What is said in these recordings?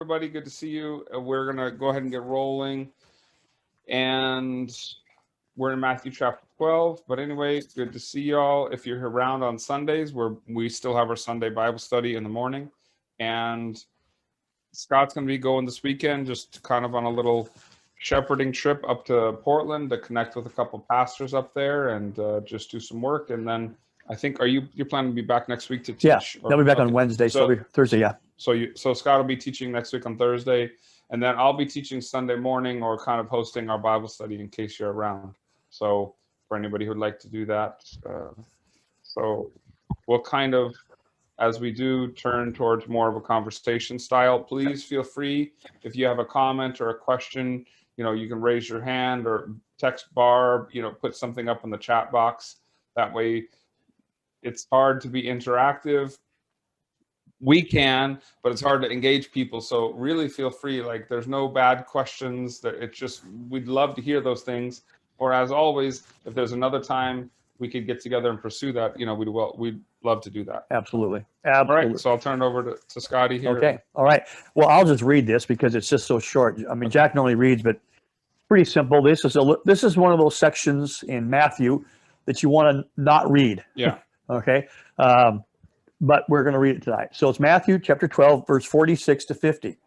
Everybody, good to see you. We're going to go ahead and get rolling. And we're in Matthew chapter 12. But anyway, good to see y'all. If you're around on Sundays, we still have our Sunday Bible study in the morning. And Scott's going to be going this weekend, just kind of on a little shepherding trip up to Portland to connect with a couple pastors up there and just do some work. And then I think, you're planning to be back next week to teach? Yeah, they'll be back on Wednesday, so Thursday, yeah. So Scott will be teaching next week on Thursday, and then I'll be teaching Sunday morning or kind of hosting our Bible study in case you're around. So for anybody who'd like to do that. So we'll kind of, as we do, turn towards more of a conversation style. Please feel free, if you have a comment or a question, you can raise your hand or text Barb, put something up in the chat box. That way it's hard to be interactive. We can, but it's hard to engage people. So really feel free, like there's no bad questions. That it's just, we'd love to hear those things. Or as always, if there's another time we could get together and pursue that, we'd love to do that. Absolutely. All right, so I'll turn it over to Scotty here. Okay, all right. Well, I'll just read this because it's just so short. I mean, Jack normally reads, but pretty simple. This is one of those sections in Matthew that you want to not read. Yeah. Okay. But we're going to read it tonight. So it's Matthew chapter 12, verse 46 to 50.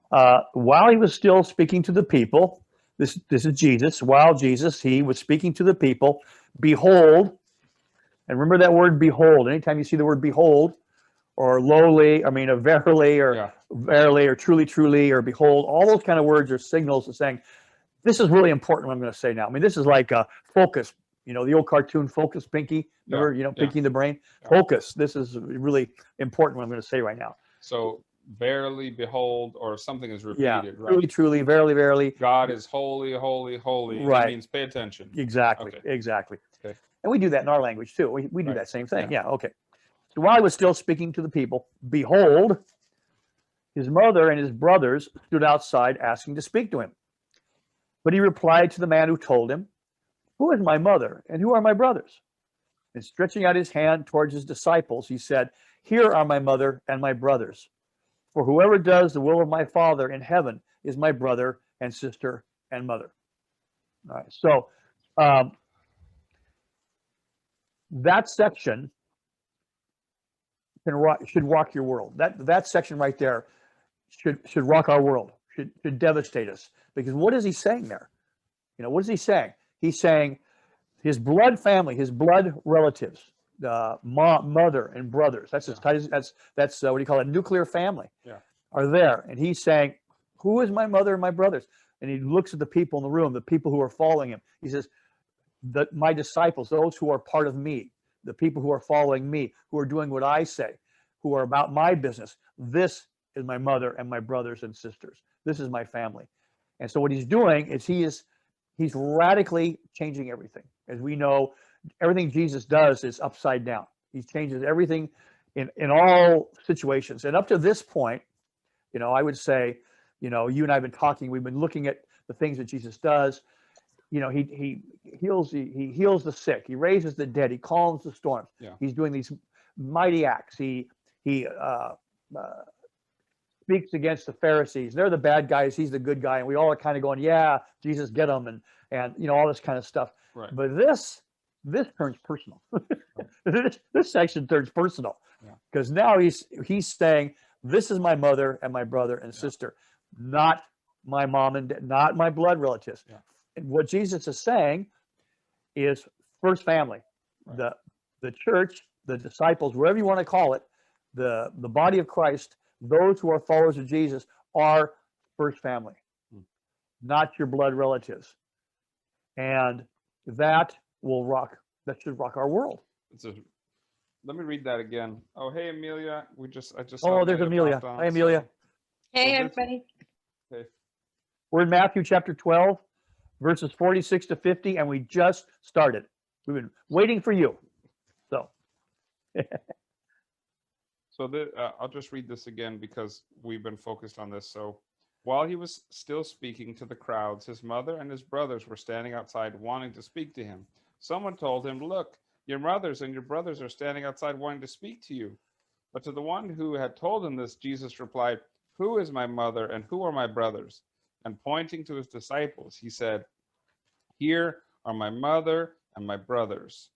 While he was still speaking to the people, this is Jesus. While he was speaking to the people, behold, and remember that word behold. Anytime you see the word behold, or lowly, verily, or verily, or truly, truly, or behold, all those kind of words are signals of saying, this is really important what I'm going to say now. I mean, this is like a focus. The old cartoon Focus, Pinky. Remember, Pinky the Brain? Yeah. Focus. This is really important what I'm going to say right now. So, verily, behold, or something is repeated, right? Truly, truly, verily, verily. God is holy, holy, holy. Right. That means pay attention. Exactly, okay. Exactly. Okay. And we do that in our language, too. We do that same thing. Yeah, okay. So, while he was still speaking to the people, behold, his mother and his brothers stood outside asking to speak to him. But he replied to the man who told him, who is my mother and who are my brothers? And stretching out his hand towards his disciples, he said, here are my mother and my brothers. For whoever does the will of my Father in heaven is my brother and sister and mother. All right, so that section should rock your world. That section right there should rock our world, should devastate us. Because what is he saying there? What is he saying? He's saying his blood family, his blood relatives, mother and brothers. That's his title. That's what do you call it? Nuclear family. Yeah. Are there, and he's saying, "Who is my mother and my brothers?" And he looks at the people in the room, the people who are following him. He says, "My disciples, those who are part of me, the people who are following me, who are doing what I say, who are about my business. This is my mother and my brothers and sisters. This is my family." And so what he's doing is he's radically changing everything. As we know, everything Jesus does is upside down. He changes everything in all situations. And up to this point, I would say, you and I have been talking, we've been looking at the things that Jesus does. He heals the sick, he raises the dead, he calms the storms. Yeah. He's doing these mighty acts. He speaks against the Pharisees. They're the bad guys, he's the good guy, and we all are kind of going, yeah, Jesus, get them, and all this kind of stuff. Right. But this turns personal. This section turns personal, because now he's saying, this is my mother and my brother and sister, not my mom and dad, not my blood relatives. Yeah. And what Jesus is saying is first family, the church, the disciples, whatever you want to call it, the body of Christ. Those who are followers of Jesus are first family, not your blood relatives. And that should rock our world. Let me read that again. Oh, hey, Amelia. I just saw there's Amelia. Hi, Amelia. Hey, everybody. Okay. We're in Matthew chapter 12, verses 46 to 50, and we just started. We've been waiting for you. So. So I'll just read this again because we've been focused on this. So while he was still speaking to the crowds, his mother and his brothers were standing outside wanting to speak to him. Someone told him, look, your mothers and your brothers are standing outside wanting to speak to you. But to the one who had told him this, Jesus replied, who is my mother and who are my brothers? And pointing to his disciples, he said, here are my mother and my brothers.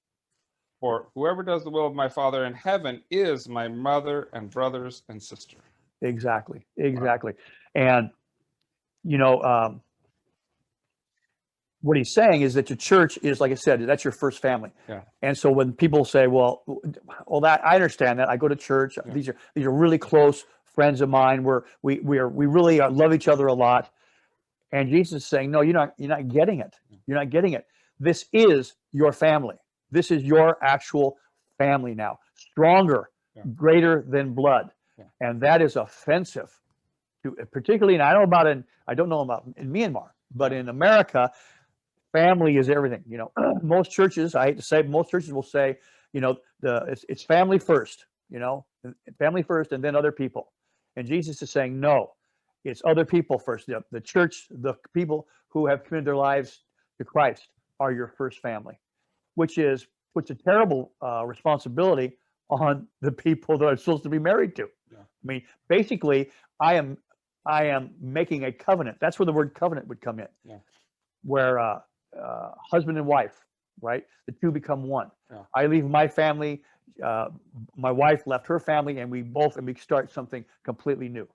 For whoever does the will of my Father in heaven is my mother and brothers and sister. Exactly. Wow. Exactly. And, you know, what he's saying is that your church is, like I said, that's your first family. Yeah. And so when people say, well, that I understand that. I go to church. Yeah. These are really close friends of mine. We really love each other a lot. And Jesus is saying, no, you're not getting it. You're not getting it. This is your family. This is your actual family now. Stronger, Yeah. greater than blood. Yeah. And that is offensive to, particularly, and I don't know about in Myanmar, but in America, family is everything. You know, most churches, I hate to say, most churches will say, you know, it's family first, you know, family first and then other people. And Jesus is saying, no, it's other people first. The church, the people who have committed their lives to Christ are your first family, which puts a terrible responsibility on the people that are supposed to be married to. Yeah. I mean, basically, I am making a covenant. That's where the word covenant would come in. Yeah. Where husband and wife, right? The two become one. Yeah. I leave my family, my wife left her family, and we start something completely new,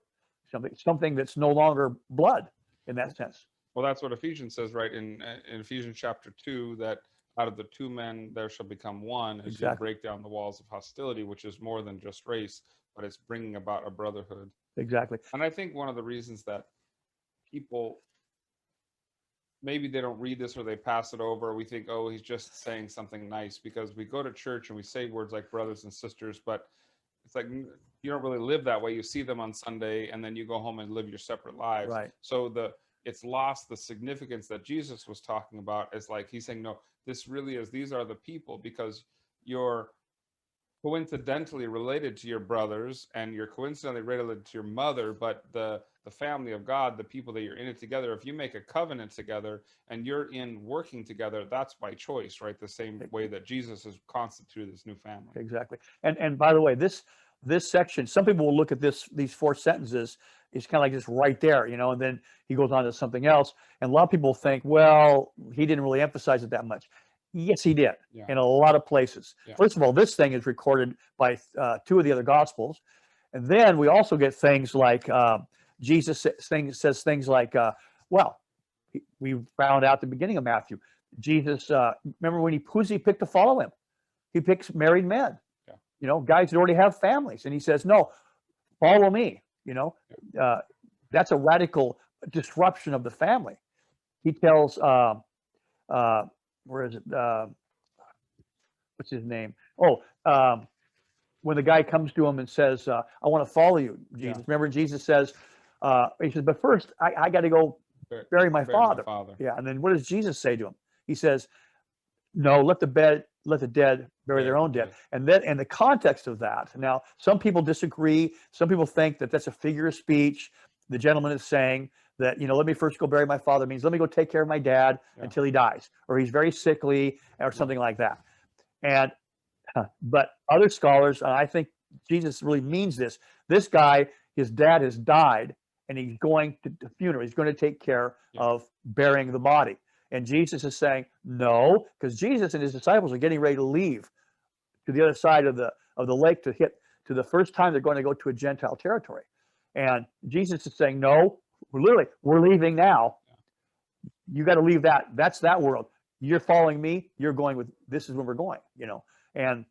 something that's no longer blood in that sense. Well, that's what Ephesians says, right? In Ephesians chapter 2, that out of the two men there shall become one, as Exactly. you break down the walls of hostility, which is more than just race, but it's bringing about a brotherhood. Exactly. And I think one of the reasons that people, maybe they don't read this or they pass it over, we think, oh, he's just saying something nice, because we go to church and we say words like brothers and sisters, but it's like you don't really live that way. You see them on Sunday and then you go home and live your separate lives. Right. So it's lost the significance that Jesus was talking about. It's like he's saying, no, this really is, these are the people, because you're coincidentally related to your brothers and you're coincidentally related to your mother, but the family of God, the people that you're in it together, if you make a covenant together and you're in working together, that's by choice, right? The same way that Jesus has constituted this new family. Exactly. And by the way, this section, some people will look at these four sentences, it's kind of like just right there, you know, and then he goes on to something else. And a lot of people think, well, he didn't really emphasize it that much. Yes, he did. Yeah. In a lot of places. Yeah. First of all, this thing is recorded by two of the other gospels. And then we also get things like Jesus says things like, well, we found out at the beginning of Matthew, Jesus, remember when who's he picked to follow him? He picks married men, Yeah. you know, guys that already have families. And he says, no, follow me, you know. Yeah. That's a radical disruption of the family. He tells, where is it? What's his name? Oh, when the guy comes to him and says, I want to follow you, Jesus. Yeah. Remember, Jesus says, he says, but first, I got to go bury my father. Yeah. And then what does Jesus say to him? He says, no, let the dead bury their own dead. And the context of that. Now, some people disagree. Some people think that that's a figure of speech. The gentleman is saying that, you know, let me first go bury my father means let me go take care of my dad until he dies, or he's very sickly, or something like that. And but other scholars, I think Jesus really means this. This guy, his dad has died, and he's going to the funeral. He's going to take care of burying the body. And Jesus is saying, no, because Jesus and his disciples are getting ready to leave to the other side of the lake to the first time they're going to go to a Gentile territory. And Jesus is saying, no, we're leaving now. You got to leave that. That's that world. You're following me. You're going with, this is where we're going, you know. And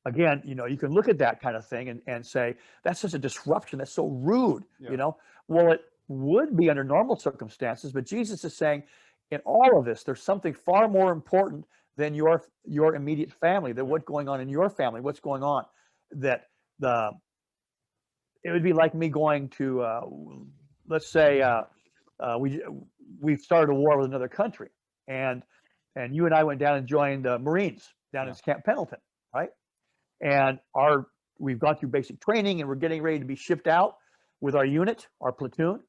again, you know, you can look at that kind of thing and say, that's just a disruption. That's so rude, you know. Well, it would be under normal circumstances, but Jesus is saying, in all of this, there's something far more important than your immediate family, than what's going on in your family, what's going on. That it would be like me going to, let's say, we've started a war with another country, and you and I went down and joined the Marines down in Camp Pendleton, right? And we've gone through basic training, and we're getting ready to be shipped out with our unit, our platoon.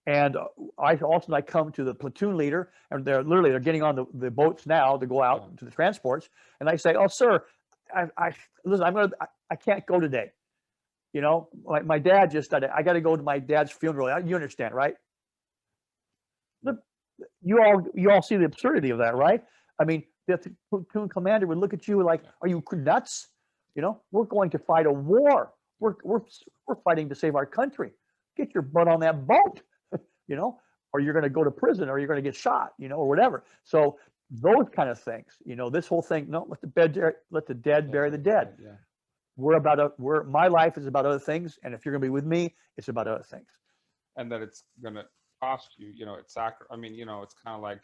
And I come to the platoon leader, and they're getting on the boats now to go out to the transports. And I say, oh, sir, listen, I can't go today. You know, like my dad just died. I got to go to my dad's funeral. You understand, right? Look, you all see the absurdity of that, right? I mean, the platoon commander would look at you like, "Are you nuts? You know, we're going to fight a war. We're fighting to save our country. Get your butt on that boat, you know, or you're going to go to prison, or you're going to get shot, you know, or whatever." So those kind of things, you know, this whole thing. No, let the dead bury the dead. Yeah. My life is about other things, and if you're going to be with me, it's about other things. And that it's going to cost you, you know, I mean, you know, it's kind of like,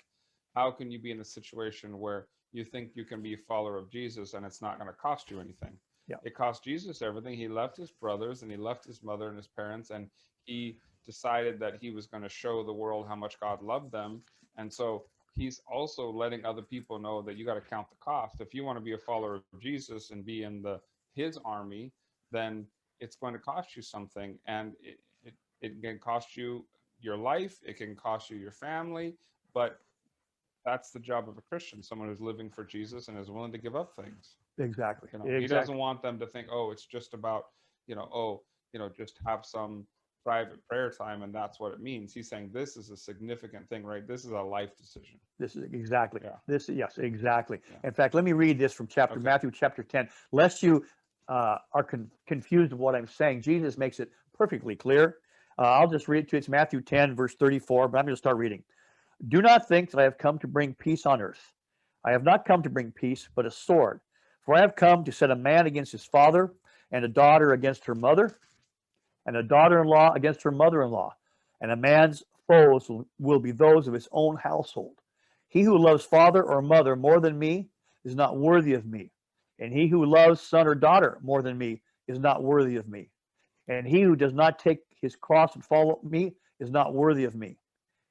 how can you be in a situation where you think you can be a follower of Jesus and it's not going to cost you anything? Yeah. It cost Jesus everything. He left his brothers and he left his mother and his parents, and he decided that he was going to show the world how much God loved them. And so he's also letting other people know that you got to count the cost. If you want to be a follower of Jesus and be in his army, then it's going to cost you something. And it can cost you your life, it can cost you your family, but that's the job of a Christian, someone who's living for Jesus and is willing to give up things. Exactly. You know, he doesn't want them to think, oh, it's just about, you know, oh, you know, just have some private prayer time and that's what it means. He's saying this is a significant thing, right? This is a life decision. This is exactly. Yeah. Yes, exactly. Yeah. In fact, let me read this from Matthew chapter 10, lest you are confused of what I'm saying. Jesus makes it perfectly clear. I'll just read it to you. It's Matthew 10, verse 34, but I'm going to start reading. Do not think that I have come to bring peace on earth. I have not come to bring peace, but a sword. For I have come to set a man against his father, and a daughter against her mother, and a daughter-in-law against her mother-in-law. And a man's foes will be those of his own household. He who loves father or mother more than me is not worthy of me. And he who loves son or daughter more than me is not worthy of me. And he who does not take his cross and follow me is not worthy of me.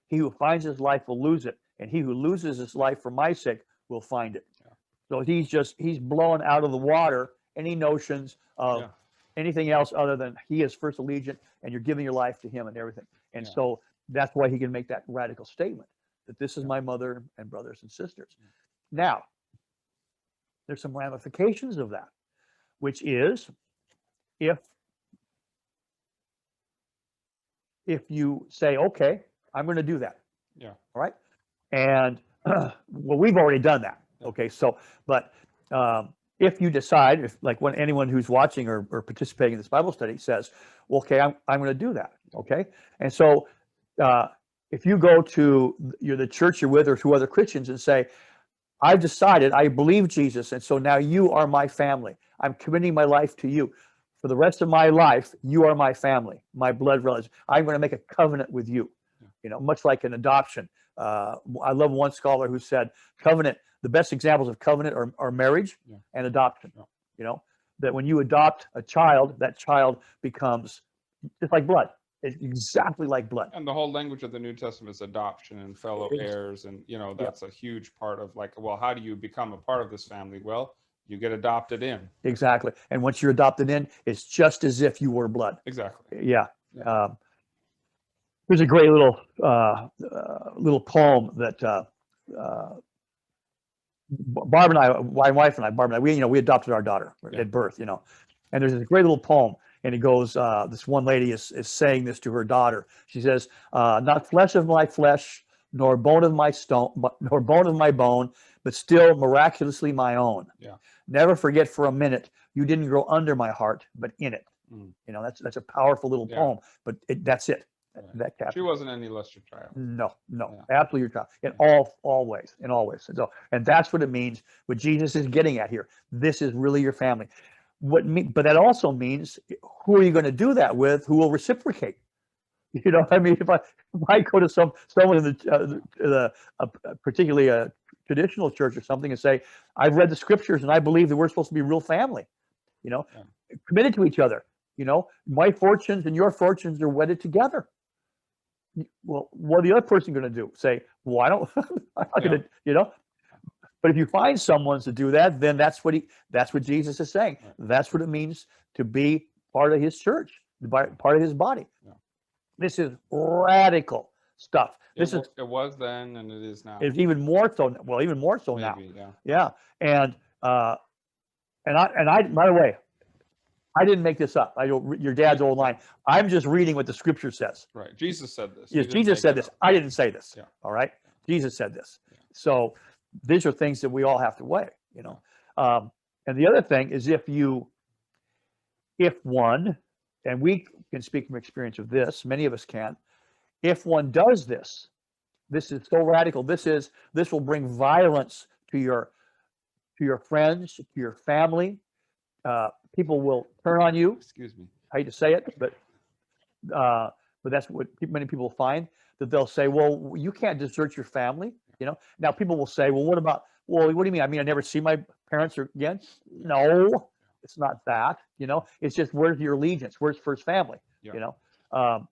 He who finds his life will lose it, and he who loses his life for my sake will find it. Yeah. So he's blowing out of the water any notions of anything else other than he is first allegiant, and you're giving your life to him and everything. And so that's why he can make that radical statement that this is my mother and brothers and sisters. Now, there's some ramifications of that, which is if you say, okay, I'm going to do that. Yeah. All right. And well, we've already done that. Okay. So, but if you decide, when anyone who's watching or participating in this Bible study says, well, okay, I'm going to do that. Okay. And so if you go to the church you're with or to other Christians and say, I've decided I believe Jesus, and so now you are my family. I'm committing my life to you. For the rest of my life, you are my family, my blood relatives. I'm going to make a covenant with you, much like an adoption. I love one scholar who said covenant, the best examples of covenant are marriage and adoption. That when you adopt a child, that child becomes just like blood. It's exactly like blood. And the whole language of the New Testament is adoption and fellow heirs. And, that's a huge part of how do you become a part of this family? Well, you get adopted in. Exactly. And once you're adopted in, it's just as if you were blood. Exactly. Yeah. There's a great little poem that Barb and I, my wife and I, we adopted our daughter at birth, and there's this great little poem, and it goes, this one lady is saying this to her daughter. She says, not flesh of my flesh, nor bone of my nor bone of my bone, but still miraculously my own. Yeah. Never forget for a minute, you didn't grow under my heart, but in it. That's a powerful little poem, but that's it. Right. She wasn't any less your child. No, absolutely your child in all ways, and that's what it means. What Jesus is getting at here. This is really your family. But that also means, who are you going to do that with? Who will reciprocate? I mean, if I go to someone in particularly a traditional church or something and say, I've read the scriptures and I believe that we're supposed to be real family, committed to each other. My fortunes and your fortunes are wedded together. Well, what are the other person going to do? Say, well, I'm not going to, But if you find someone to do that, then that's what Jesus is saying. Right. That's what it means to be part of his church, part of his body. Yeah. This is radical stuff. It was then, and it is now. It's even more so. Well, even more so now. Yeah. Yeah. And I, by the way, I didn't make this up. I don't, your dad's old line. I'm just reading what the scripture says. Right. Jesus said this. Yes, He didn't Jesus make said it this. up. I didn't say this. Yeah. All right. Jesus said this. Yeah. So these are things that we all have to weigh, you know. And the other thing is if one, and we can speak from experience of this, many of us can, if one does this, this is so radical. This will bring violence to your friends, to your family. People will turn on you. Excuse me. I hate to say it, but that's what many people find, that they'll say, well, you can't desert your family. You know, now people will say, well, what do you mean? I mean, I never see my parents again? No, it's not that, you know, it's just, where's your allegiance? Where's first family? Yeah. You know,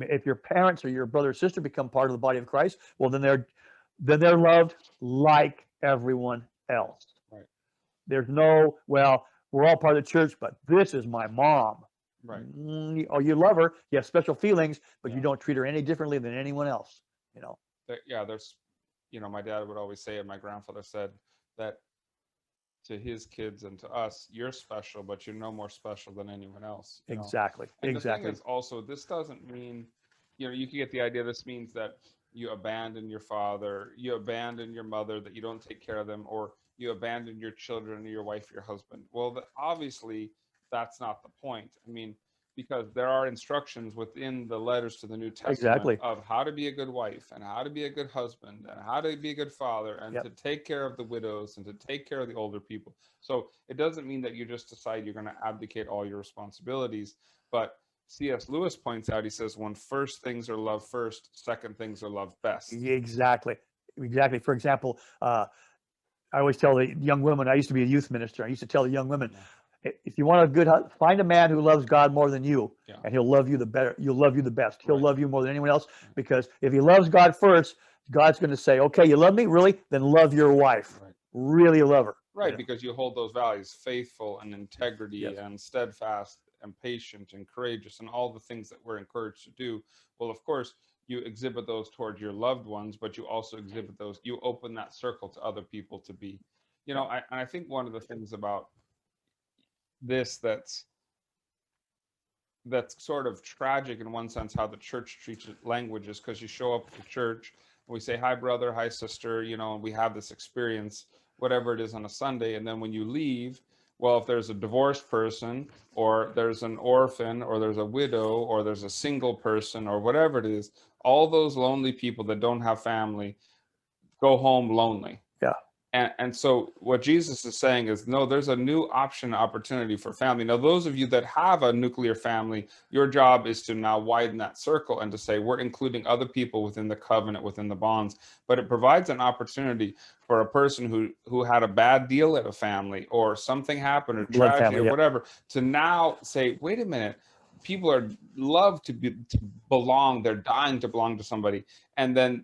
if your parents or your brother or sister become part of the body of Christ, well, then they're loved like everyone else. Right. There's no, well, we're all part of the church, but this is my mom. Right. Oh, you love her, you have special feelings, but Yeah. you don't treat her any differently than anyone else, you know. There's, you know, my dad would always say, and my grandfather said, that to his kids and to us, you're special, but you're no more special than anyone else. You know? Exactly. And Exactly. the thing is also, this doesn't mean, you know, you can get the idea, this means that you abandon your father, you abandon your mother, that you don't take care of them, or you abandon your children, or your wife, your husband. Well, obviously, that's not the point. I mean, because there are instructions within the letters to the New Testament Exactly. of how to be a good wife, and how to be a good husband, and how to be a good father, and Yep. to take care of the widows, and to take care of the older people. So it doesn't mean that you just decide you're going to abdicate all your responsibilities. But C.S. Lewis points out, he says, when first things are loved first, second things are loved best. Exactly. Exactly. For example, I always tell the young women, I used to be a youth minister, I used to tell the young women, if you want a good husband, find a man who loves God more than you, Yeah. and he'll love you the better. You'll love you the best. He'll Right. love you more than anyone else, because if he loves God first, God's going to say, okay, you love me? Really? Then love your wife. Right. Really love her. Right, You know? because you hold those values, faithful and integrity, Yes. and steadfast and patient and courageous, and all the things that we're encouraged to do. Well, of course, you exhibit those towards your loved ones, but you also exhibit those, you open that circle to other people to be, you know. I think one of the things about this that's sort of tragic in one sense, how the church treats language, is because you show up to church and we say, hi brother, hi sister, you know, and we have this experience, whatever it is, on a Sunday, and then when you leave, well, if there's a divorced person, or there's an orphan, or there's a widow, or there's a single person, or whatever it is, all those lonely people that don't have family go home lonely. Yeah. And so what Jesus is saying is, no, there's a new opportunity for family. Now, those of you that have a nuclear family, your job is to now widen that circle and to say, we're including other people within the covenant, within the bonds. But it provides an opportunity for a person who had a bad deal at a family, or something happened, or Blood tragedy, family, or yeah. whatever, to now say, wait a minute, people love to belong. They're dying to belong to somebody. And then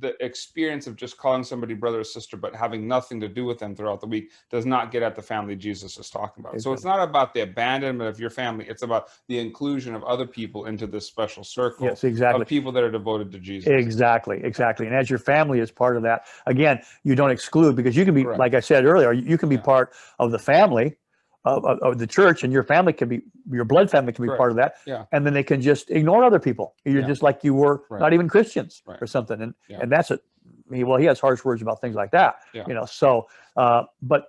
the experience of just calling somebody brother or sister, but having nothing to do with them throughout the week, does not get at the family Jesus is talking about. So it's not about the abandonment of your family. It's about the inclusion of other people into this special circle. Yes, exactly. Of people that are devoted to Jesus. Exactly. And as your family is part of that, again, you don't exclude, because you can be, Correct. like I said earlier, you can be part of the family of the church, and your family can be, your blood family can be Correct. part of that. Yeah. And then they can just ignore other people. You're just like you were not even Christians or something. And that's it. Well, he has harsh words about things like that, you know, so, but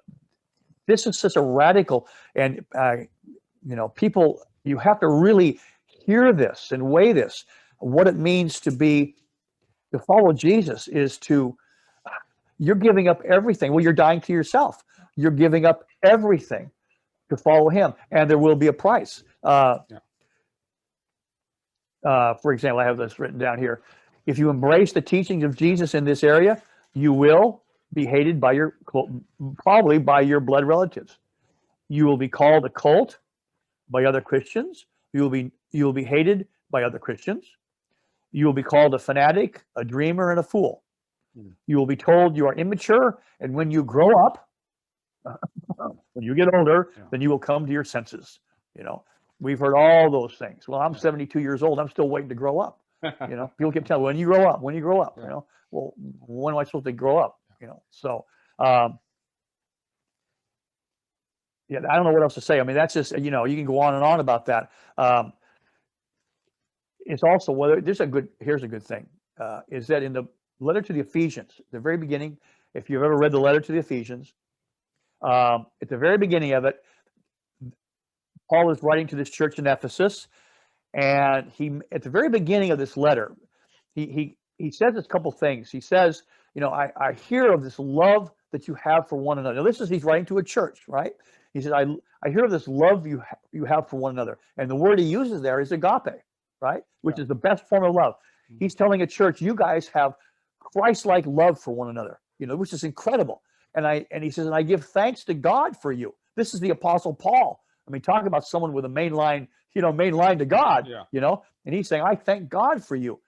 this is such a radical, and, you know, people, you have to really hear this and weigh this. What it means to follow Jesus is you're giving up everything. Well, you're dying to yourself. You're giving up everything to follow him, and there will be a price. For example, I have this written down here. If you embrace the teachings of Jesus in this area, you will be hated probably by your blood relatives. You will be called a cult by other Christians. You will be hated by other Christians. You will be called a fanatic, a dreamer, and a fool. You will be told you are immature, and when you grow up, when you get older, then you will come to your senses. You know, we've heard all those things. Well, I'm 72 years old. I'm still waiting to grow up. You know, people keep telling me, when you grow up, you know, well, when am I supposed to grow up? You know, so, yeah, I don't know what else to say. I mean, that's just, you can go on and on about that. It's also whether here's a good thing, is that in the letter to the Ephesians, at the very beginning, if you've ever read the letter to the Ephesians, at the very beginning of it, Paul is writing to this church in Ephesus, and at the very beginning of this letter, he says a couple things. He says, I hear of this love that you have for one another. Now, he's writing to a church, right? He says, I hear of this love you have for one another. And the word he uses there is agape, right? Which is the best form of love. He's telling a church, you guys have Christ-like love for one another, which is incredible. And he says, and I give thanks to God for you. This is the Apostle Paul. I mean, talk about someone with a main line to God, and he's saying, I thank God for you,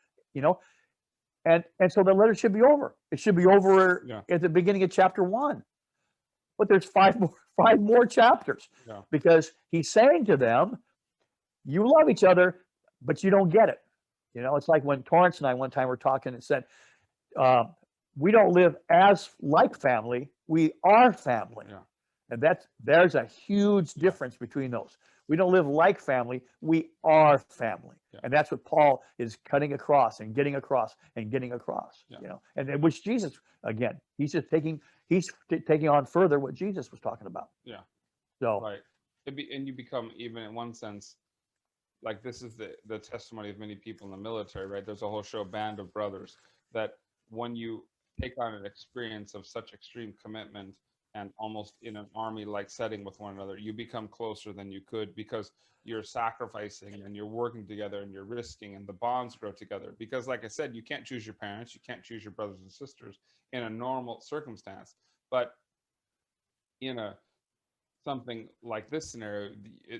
and so the letter should be over. It should be over at the beginning of chapter 1. But there's five more chapters because he's saying to them, you love each other, but you don't get it. It's like when Torrance and I one time were talking and said, we don't live as like family, we are family. Yeah. And there's a huge difference between those. We don't live like family, we are family. Yeah. And that's what Paul is cutting across and getting across and getting across, and which Jesus, again, he's taking on further what Jesus was talking about. Yeah. So right. And you become, even in one sense, like this is the testimony of many people in the military, right? There's a whole show, Band of Brothers, that when you take on an experience of such extreme commitment and almost in an army-like setting with one another, you become closer than you could because you're sacrificing and you're working together and you're risking, and the bonds grow together. Because like I said, you can't choose your parents, you can't choose your brothers and sisters in a normal circumstance. But in something like this scenario,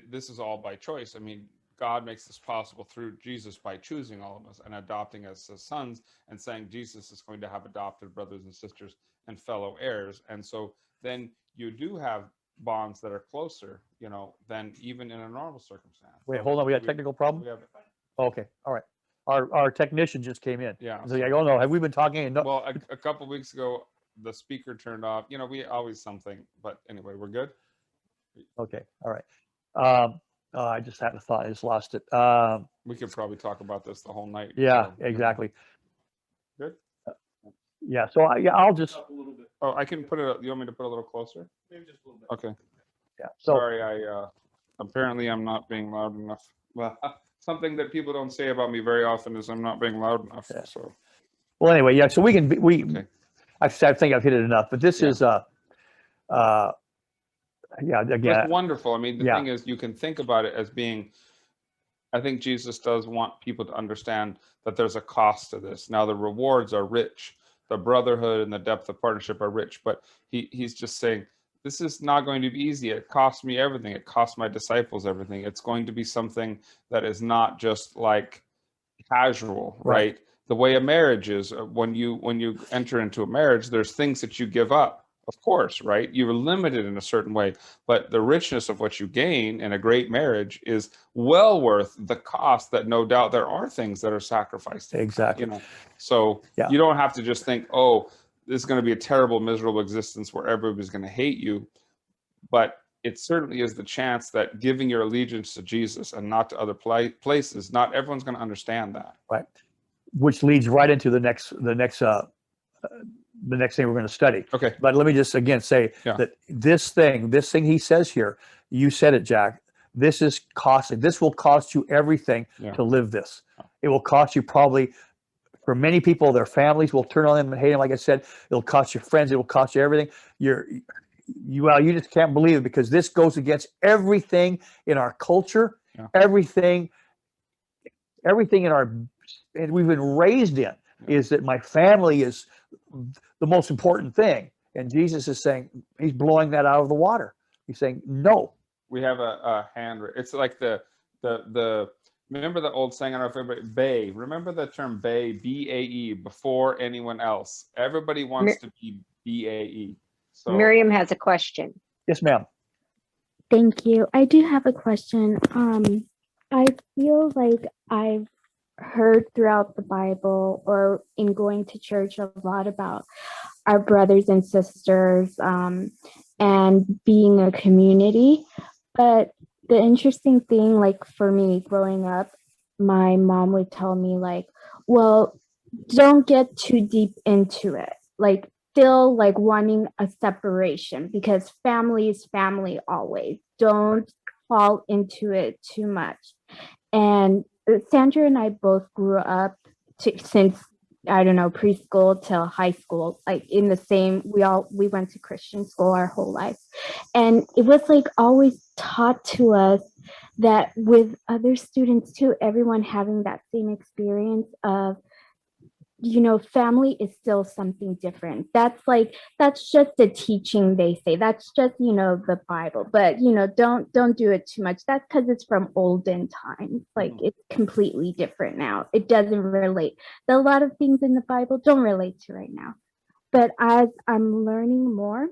this is all by choice. I mean, God makes this possible through Jesus by choosing all of us and adopting us as sons, and saying Jesus is going to have adopted brothers and sisters and fellow heirs. And so then you do have bonds that are closer, than even in a normal circumstance. Wait, hold on. We got a technical problem? Okay. All right. Our technician just came in. Yeah. So I don't know. Have we been talking? No. Well, a couple of weeks ago, the speaker turned off. We always something. But anyway, we're good. Okay. All right. I just had a thought. I just lost it. We could probably talk about this the whole night. Yeah, exactly. Good. Yeah. So I'll just. A little bit. Oh, I can put it. You want me to put a little closer? Maybe just a little bit. Okay. Yeah. So, sorry, apparently I'm not being loud enough. Well, something that people don't say about me very often is I'm not being loud enough. Yeah. So. Well, anyway, yeah. So we can. Okay. I think I've hit it enough, but this is yeah, again, that's wonderful. I mean, the thing is, you can think about it as being, I think Jesus does want people to understand that there's a cost to this. Now, the rewards are rich. The brotherhood and the depth of partnership are rich, but he's just saying, this is not going to be easy. It cost me everything. It cost my disciples everything. It's going to be something that is not just like casual, right? The way a marriage is, when you enter into a marriage, there's things that you give up. Of course, right? You're limited in a certain way, but the richness of what you gain in a great marriage is well worth the cost. That no doubt there are things that are sacrificed. Exactly. So you don't have to just think, oh, this is going to be a terrible, miserable existence where everybody's going to hate you. But it certainly is the chance that giving your allegiance to Jesus and not to other places, not everyone's going to understand that. Right. Which leads right into the next thing we're going to study. Okay. But let me just again say that this thing he says here, you said it, Jack, this is costly. This will cost you everything to live this. It will cost you probably, for many people, their families will turn on them and hate them. Like I said, it'll cost your friends. It will cost you everything. You just can't believe it, because this goes against everything in our culture, everything and we've been raised in is that my family is the most important thing. And Jesus is saying, he's blowing that out of the water. He's saying, no. We have a hand. It's like the remember the old saying, I don't know if everybody, Bae. Remember the term Bae, B-A-E, before anyone else. Everybody wants to be B-A-E. So Miriam has a question. Yes, ma'am. Thank you. I do have a question. I feel like I've heard throughout the Bible or in going to church a lot about our brothers and sisters, and and being a community. But the interesting thing, like for me growing up, my mom would tell me like, well, don't get too deep into it. Like still like wanting a separation because family is family always. Don't fall into it too much. And Sandra and I both grew up since I don't know preschool till high school, like in the same. We went to Christian school our whole life, and it was like always taught to us that with other students too, everyone having that same experience of family is still something different. That's just the teaching they say. That's just, the Bible. But don't do it too much. That's because it's from olden times. Like it's completely different now. It doesn't relate. A lot of things in the Bible don't relate to right now. But as I'm learning more,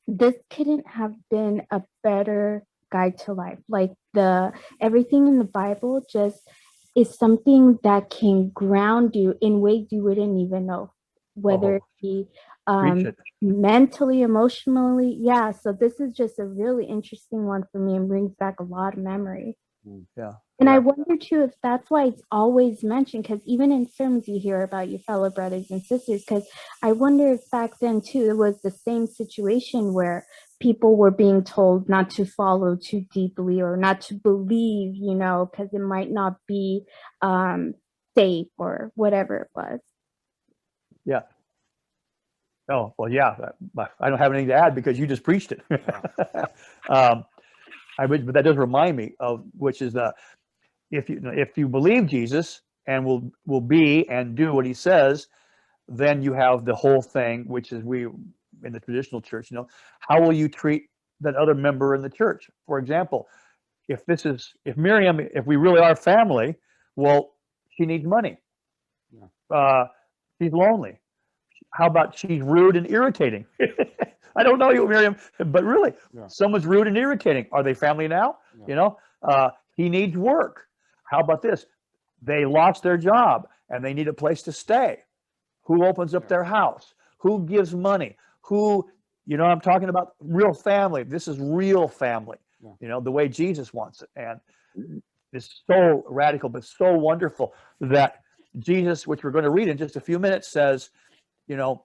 this couldn't have been a better guide to life. Like the everything in the Bible just is something that can ground you in ways you wouldn't even know, whether it be mentally, emotionally. Yeah. So this is just a really interesting one for me and brings back a lot of memory. Yeah. And I wonder too if that's why it's always mentioned, because even in sermons you hear about your fellow brothers and sisters, because I wonder if back then too it was the same situation where people were being told not to follow too deeply or not to believe, because it might not be safe or whatever it was. Yeah. Oh, well, yeah. I don't have anything to add because you just preached it. But that does remind me of, which is if you believe Jesus and will be and do what he says, then you have the whole thing, which is we in the traditional church, how will you treat that other member in the church? For example, if Miriam, if we really are family, well, she needs money. She's lonely. How about she's rude and irritating? I don't know you, Miriam, but really, someone's rude and irritating. Are they family now? He needs work. How about this? They lost their job and they need a place to stay. Who opens up their house? Who gives money? I'm talking about real family. This is real family, the way Jesus wants it. And it's so radical, but so wonderful that Jesus, which we're going to read in just a few minutes, says, you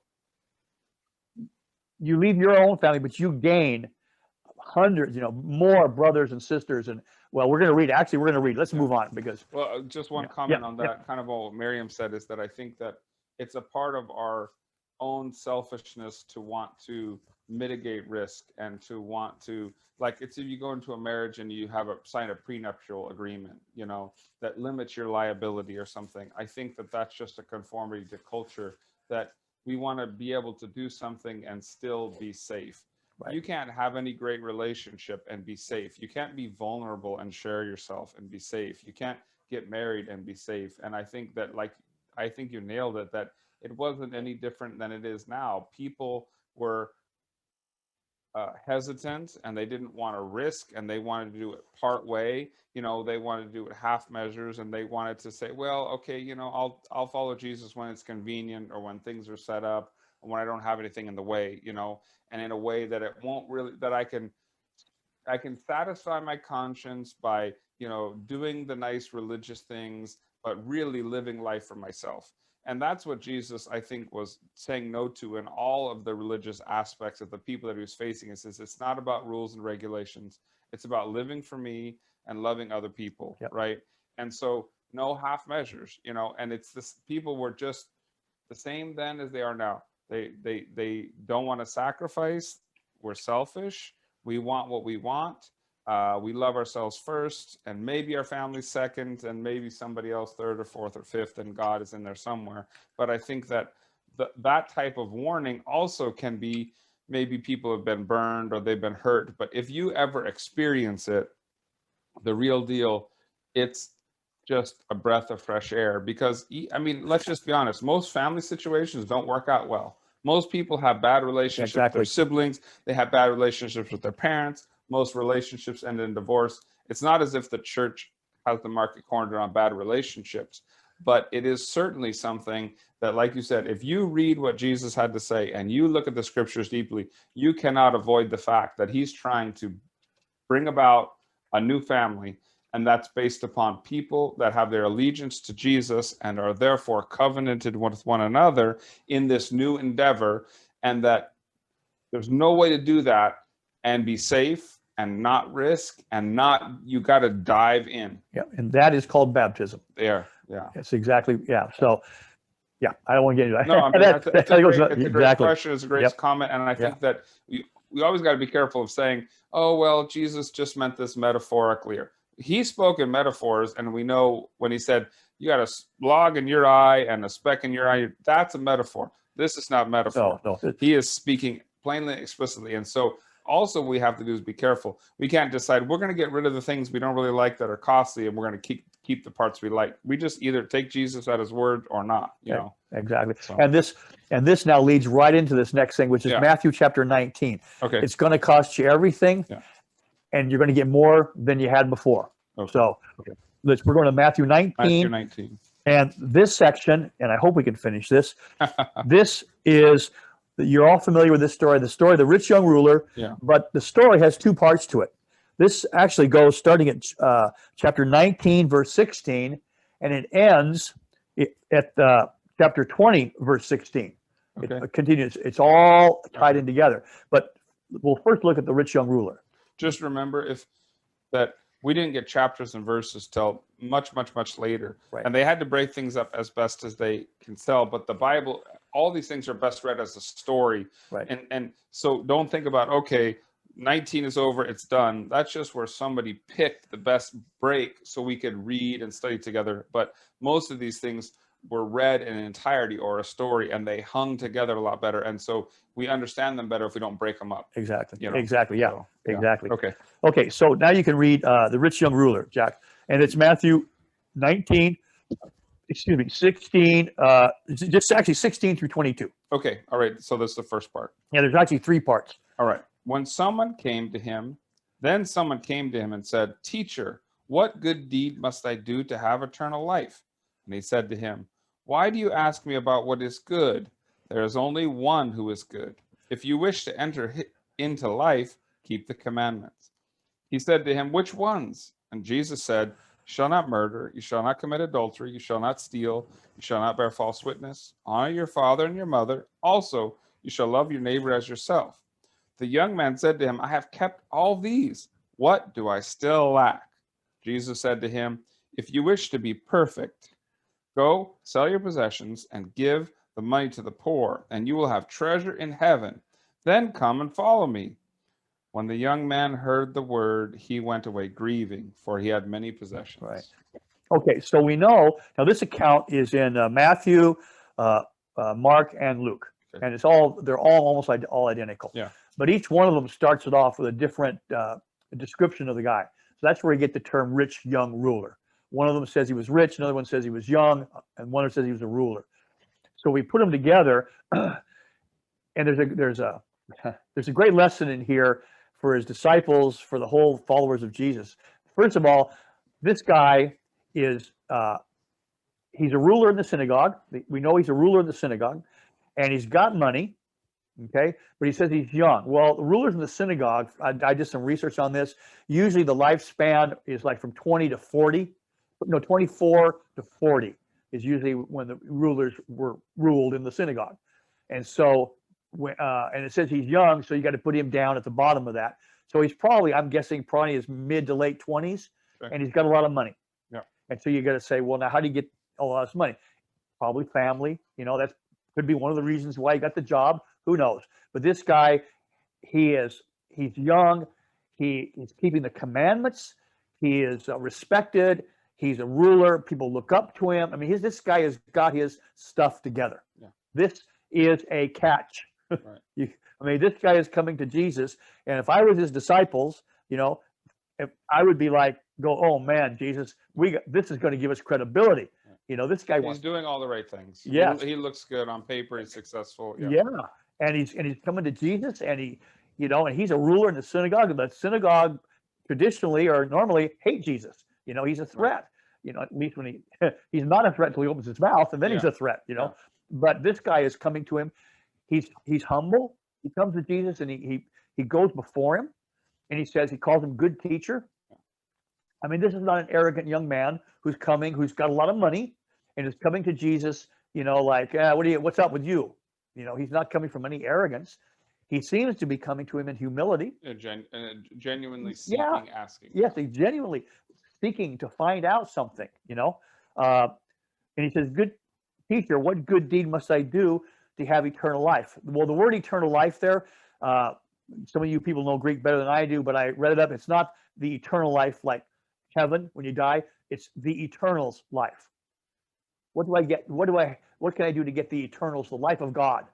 leave your own family, but you gain hundreds, more brothers and sisters. And we're going to read. Actually, we're going to read. Let's move on because. Well, just one comment on that. Kind of what Miriam said is that I think that it's a part of our own selfishness to want to mitigate risk and to want to, like, it's if you go into a marriage and you sign a prenuptial agreement, that limits your liability or something. I think that that's just a conformity to culture, that we want to be able to do something and still be safe. Right. You can't have any great relationship and be safe. You can't be vulnerable and share yourself and be safe. You can't get married and be safe. And I think that, I think you nailed it, that it wasn't any different than it is now. People were hesitant and they didn't want to risk, and they wanted to do it part way. They wanted to do it half measures, and they wanted to say, well, okay, I'll follow Jesus when it's convenient or when things are set up and when I don't have anything in the way, and in a way that it won't really, that I can satisfy my conscience by, doing the nice religious things, but really living life for myself. And that's what Jesus, I think, was saying no to in all of the religious aspects of the people that he was facing. It says it's not about rules and regulations. It's about living for me and loving other people, right? And so no half measures, and it's this, people were just the same then as they are now. They don't want to sacrifice. We're selfish. We want what we want. We love ourselves first, and maybe our family second, and maybe somebody else third or fourth or fifth, and God is in there somewhere. But I think that that type of warning also can be, maybe people have been burned or they've been hurt, but if you ever experience it, the real deal, it's just a breath of fresh air. Because, I mean, let's just be honest, most family situations don't work out well. Most people have bad relationships with their siblings. They have bad relationships with their parents. Most relationships end in divorce. It's not as if the church has the market cornered on bad relationships, but it is certainly something that, like you said, if you read what Jesus had to say and you look at the scriptures deeply, you cannot avoid the fact that he's trying to bring about a new family, and that's based upon people that have their allegiance to Jesus and are therefore covenanted with one another in this new endeavor, and that there's no way to do that and be safe and not risk and not, you got to dive in. Yeah, and that is called baptism. There, yeah. It's exactly, yeah. So, yeah, I don't want to get into that. No, I mean, it's a great question. It's a great Yep. comment. And I think that we always got to be careful of saying, oh, well, Jesus just meant this metaphorically. He spoke in metaphors, and we know when he said, you got a log in your eye and a speck in your eye, that's a metaphor. This is not metaphor. No. He is speaking plainly, explicitly. And so also we have to do is be careful. We can't decide we're going to get rid of the things we don't really like that are costly, and we're going to keep the parts we like. We just either take Jesus at his word or not, you know. Exactly. So. And this now leads right into this next thing, which is Matthew chapter 19. Okay. It's going to cost you everything, and you're going to get more than you had before. Okay. So we're going to Matthew 19. Matthew 19. And this section, and I hope we can finish this, this is, you're all familiar with this story, the story of the rich young ruler, but the story has two parts to it. This actually goes starting at chapter 19, verse 16, and it ends at chapter 20, verse 16. Okay. It continues. It's all tied in together. But we'll first look at the rich young ruler. Just remember that we didn't get chapters and verses till much later. Right. And they had to break things up as best as they can tell. But the Bible, all these things are best read as a story. Right. And so don't think about, okay, 19 is over, it's done. That's just where somebody picked the best break so we could read and study together. But most of these things were read in entirety or a story, and they hung together a lot better. And so we understand them better if we don't break them up. Exactly. You know? Exactly. Yeah. So, exactly. Okay. Okay. So now you can read the rich young ruler, Jack, and it's Matthew 19. 16. Just actually 16 through 22. Okay. All right. So that's the first part. Yeah. There's actually three parts. All right. When someone came to him, then someone came to him and said, "Teacher, what good deed must I do to have eternal life?" And he said to him, "Why do you ask me about what is good? There is only one who is good. If you wish to enter into life, keep the commandments." He said to him, "Which ones?" And Jesus said, "You shall not murder, you shall not commit adultery, you shall not steal, you shall not bear false witness, honor your father and your mother. Also, you shall love your neighbor as yourself." The young man said to him, "I have kept all these. What do I still lack?" Jesus said to him, "If you wish to be perfect, go sell your possessions and give the money to the poor, and you will have treasure in heaven. Then come and follow me." When the young man heard the word, he went away grieving, for he had many possessions. Right. Okay. So we know now this account is in Matthew, Mark, and Luke, Okay. and they're all almost all identical. Yeah. But each one of them starts it off with a different description of the guy. So that's where you get the term rich young ruler. One of them says he was rich, another one says he was young, and one says he was a ruler. So we put them together, and there's a great lesson in here for his disciples, for the whole followers of Jesus. First of all, this guy is he's a ruler in the synagogue. We know he's a ruler in the synagogue, and he's got money. Okay, but he says he's young. Well, the rulers in the synagogue, I did some research on this. Usually the lifespan is like from 20 to 40. No, 24 to 40 is usually when the rulers were ruled in the synagogue. And so, and it says he's young, so you got to put him down at the bottom of that. So he's probably, I'm guessing, probably his mid to late 20s, Okay. and he's got a lot of money. Yeah. And so you got to say, well, now how do you get a lot of this money? Probably family. You know, that could be one of the reasons why he got the job. Who knows? But this guy, he's young. He's keeping the commandments. He is respected. He's a ruler. People look up to him. I mean, this guy has got his stuff together. Yeah. This is a catch. Right. I mean, this guy is coming to Jesus, and if I was his disciples, you know, if I would be like, oh man, Jesus, this is going to give us credibility. Yeah. You know, this guy He's doing all the right things. Yeah. He looks good on paper. He's successful. Yeah. And he's coming to Jesus, and and he's a ruler in the synagogue. And the synagogue traditionally or normally hate Jesus. You know, he's a threat. you know, at least when he's not a threat until he opens his mouth, and then he's Yeah. a threat, you know. Yeah. But this guy is coming to him. He's humble. He comes to Jesus, and he goes before him, and he calls him good teacher. I mean, this is not an arrogant young man who's got a lot of money, and is coming to Jesus, you know, like, what's up with you? You know, he's not coming from any arrogance. He seems to be coming to him in humility. Genuinely Yeah. seeking, asking. Yes, he's genuinely seeking to find out something, you know. And he says, good teacher, what good deed must I do to have eternal life? Well, the word eternal life there, some of you people know Greek better than I do, but I read it up. It's not the eternal life like heaven when you die. It's the eternal's life. What do I get? What can I do to get the eternals, the life of God?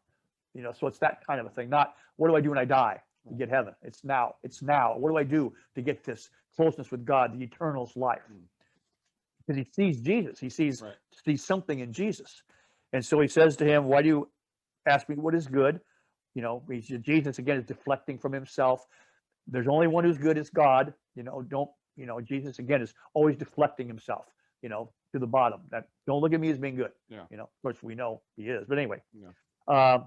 You know, so it's that kind of a thing. Not what do I do when I die to get heaven? It's now. It's now. What do I do to get this closeness with God, the eternal's life? Because he sees Jesus. He sees something in Jesus. And so he says to him, why do you ask me what is good? You know, Jesus again is deflecting from himself. There's only one who's good, is God. You know, Jesus again is always deflecting himself, you know, to the bottom. That don't look at me as being good. Yeah. You know, of course we know he is, but anyway. Yeah.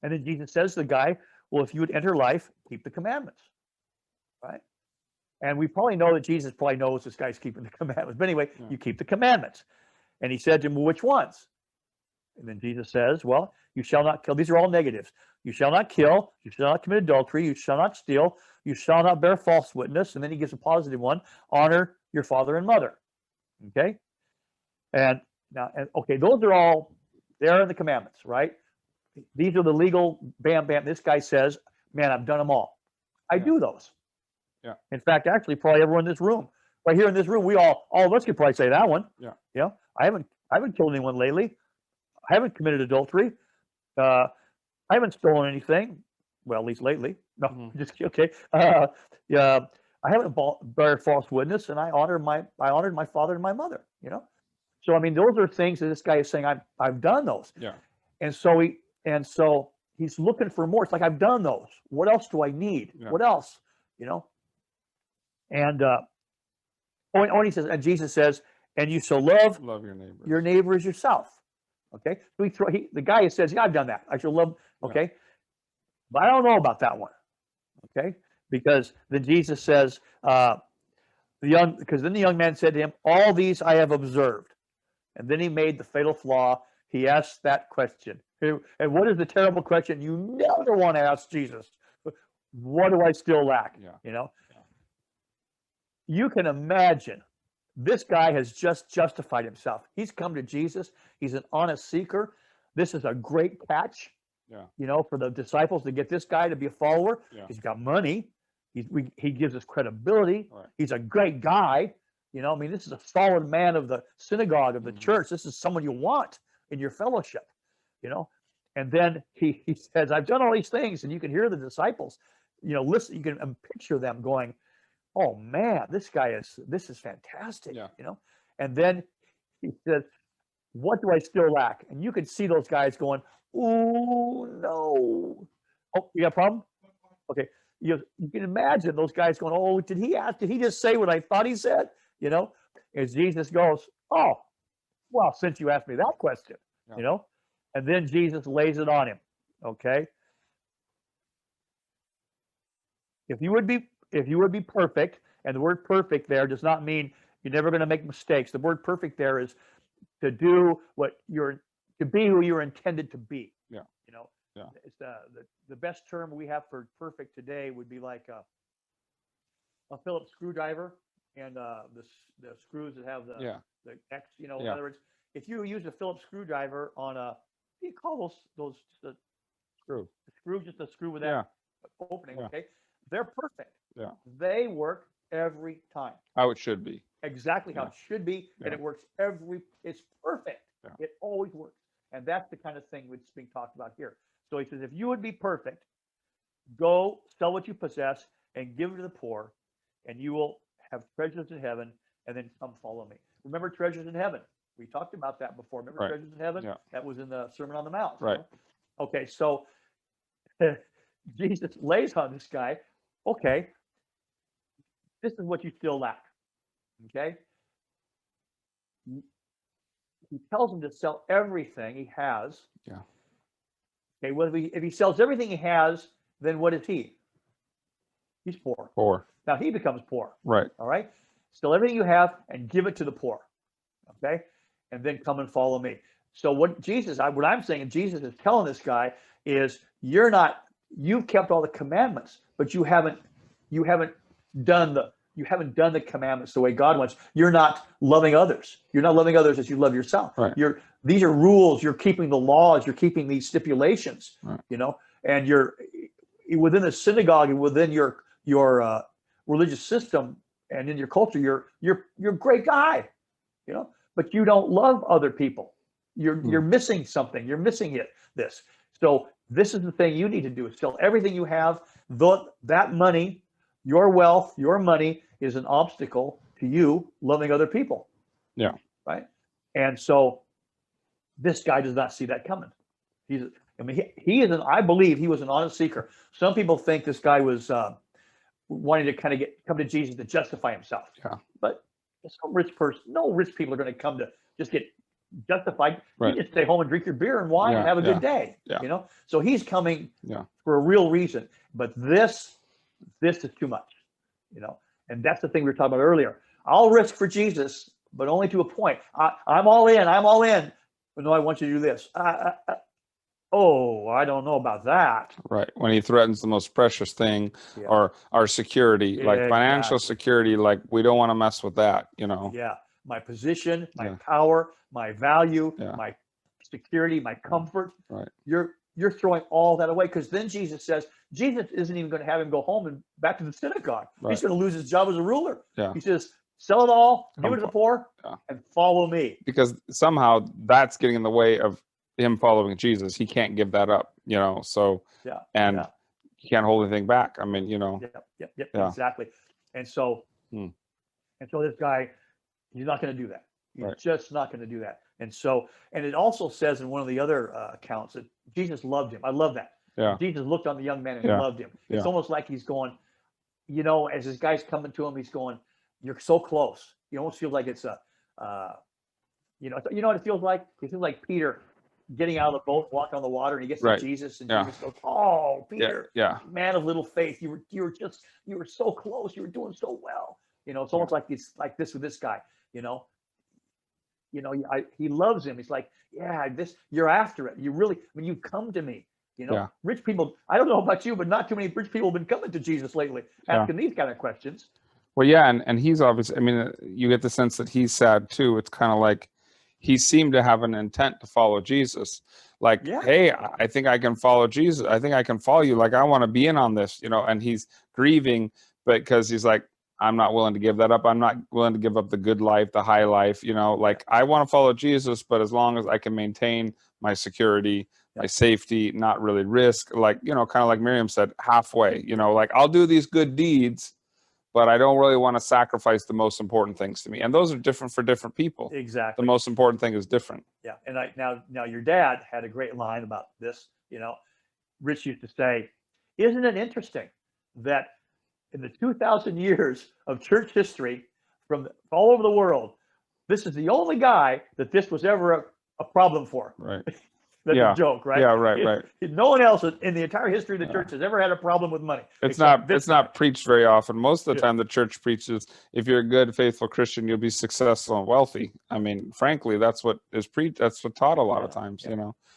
And then Jesus says to the guy, well, if you would enter life, keep the commandments. Right? And we probably know that Jesus probably knows this guy's keeping the commandments. But anyway, you keep the commandments. And he said to him, well, which ones? And then Jesus says, well, you shall not kill. These are all negatives. You shall not kill. You shall not commit adultery. You shall not steal. You shall not bear false witness. And then he gives a positive one. Honor your father and mother. Okay? And now, okay, those are all there in the commandments, right? These are the legal bam, bam. This guy says, man, I've done them all. I do those. Yeah. In fact, actually, probably everyone in this room, right here in this room, all of us could probably say that one. Yeah. Yeah. I haven't killed anyone lately. I haven't committed adultery. I haven't stolen anything. Well, at least lately. No, just okay. Yeah. I haven't bear false witness, and I honored my father and my mother. You know. So I mean, those are things that this guy is saying I've done those. Yeah. And so he's looking for more. It's like, I've done those. What else do I need? Yeah. What else? You know? And he says, and Jesus says, and you shall love your neighbor as yourself. Okay? So the guy says, yeah, I've done that. I shall love, okay? Yeah. But I don't know about that one. Okay? Because then Jesus says, because then the young man said to him, all these I have observed. And then he made the fatal flaw. He asked that question. And what is the terrible question you never want to ask Jesus? What do I still lack? Yeah. You know? Yeah. You can imagine this guy has just justified himself. He's come to Jesus. He's an honest seeker. This is a great catch, you know, for the disciples to get this guy to be a follower. Yeah. He's got money. He gives us credibility. Right. He's a great guy. You know, I mean, this is a solid man of the synagogue, of the church. This is someone you want in your fellowship, you know. And then he says, I've done all these things. And you can hear the disciples, you know, listen, you can picture them going, oh man, this is fantastic, you know. And then he says, what do I still lack? And you could see those guys going, oh no. Oh, you got a problem? Okay. You can imagine those guys going, oh, did he just say what I thought he said? You know, as Jesus goes, oh, well, since you asked me that question, you know, and then Jesus lays it on him. Okay. If you would be perfect, and the word perfect there does not mean you're never going to make mistakes. The word perfect there is to do to be who you're intended to be. Yeah. You know, yeah. It's the best term we have for perfect today would be like a Phillips screwdriver and the screws that have the X, you know, in other words, if you use a Phillips screwdriver on what do you call those the screw, just a screw with that opening, okay? They're perfect. Yeah. They work every time. How it should be. Exactly how it should be, and it works it's perfect. Yeah. It always works. And that's the kind of thing that's being talked about here. So he says, if you would be perfect, go sell what you possess and give it to the poor, and you will have treasures in heaven, and then come follow me. Remember treasures in heaven. We talked about that before. Remember treasures in heaven? Yeah. That was in the Sermon on the Mount. Right. You know? Okay, so Jesus lays on this guy, okay, this is what you still lack. Okay? he tells him to sell everything he has. Yeah. Okay, well, if he sells everything he has, then what is he? He's poor. Poor. Now he becomes poor. Right. All right. Sell everything you have and give it to the poor. Okay. And then come and follow me. So what I'm saying, Jesus is telling this guy is you've kept all the commandments, but you haven't done the commandments the way God wants. You're not loving others. You're not loving others as you love yourself. Right. These are rules. You're keeping the laws. You're keeping these stipulations. Right. And you're within the synagogue and within your religious system and in your culture. You're a great guy, but you don't love other people. You're missing something. You're missing this. So this is the thing you need to do: is sell everything you have. That money, your wealth, your money is an obstacle to you loving other people. Yeah. Right. And so this guy does not see that coming. He is I believe he was an honest seeker. Some people think this guy was wanting to kind of come to Jesus to justify himself. Yeah. But no rich people are going to come to just get justified. Right. You just stay home and drink your beer and wine and have a good day. Yeah. So he's coming for a real reason. But this is too much. And that's the thing we were talking about earlier. I'll risk for Jesus, but only to a point. I'm all in. But no, I want you to do this. I don't know about that. Right. When he threatens the most precious thing, or our security, like financial security, like we don't want to mess with that, Yeah. My position, my power, my value, my security, my comfort. Right. You're throwing all that away, because then Jesus isn't even going to have him go home and back to the synagogue. Right. He's going to lose his job as a ruler. Yeah. He says, sell it all, give it to the poor, and follow me. Because somehow that's getting in the way of him following Jesus. He can't give that up, so he can't hold anything back. I mean, Exactly. And so this guy, he's not going to do that. He's just not going to do that. And it also says in one of the other accounts that Jesus loved him. I love that. Yeah. Jesus looked on the young man and loved him. It's almost like he's going, as this guy's coming to him, he's going, you're so close. You almost feel like it's you know what it feels like? It feels like Peter getting out of the boat, walking on the water, and he gets to Jesus, and Jesus goes, "Oh, Peter, man of little faith, you were so close, you were doing so well." It's almost like this with this guy. He loves him. He's like, you're after it. You really, when you come to me, rich people. I don't know about you, but not too many rich people have been coming to Jesus lately, asking these kind of questions. Well, and he's obviously. I mean, you get the sense that he's sad too. It's kind of like he seemed to have an intent to follow Jesus. Like, hey, I think I can follow Jesus. I think I can follow you. Like, I want to be in on this, and he's grieving, but because he's like, I'm not willing to give that up. I'm not willing to give up the good life, the high life, like I want to follow Jesus, but as long as I can maintain my security, my safety, not really risk, like, kind of like Miriam said, halfway, like I'll do these good deeds, but I don't really want to sacrifice the most important things to me. And those are different for different people. Exactly. The most important thing is different. Yeah. And now your dad had a great line about this. Rich used to say, isn't it interesting that in the 2,000 years of church history from all over the world, this is the only guy that this was ever a problem for. Right. That's a joke, right? Yeah, right. No one else in the entire history of the church has ever had a problem with money. It's not preached very often. Most of the time the church preaches, if you're a good, faithful Christian, you'll be successful and wealthy. I mean, frankly, that's what is preached. That's what taught a lot of times,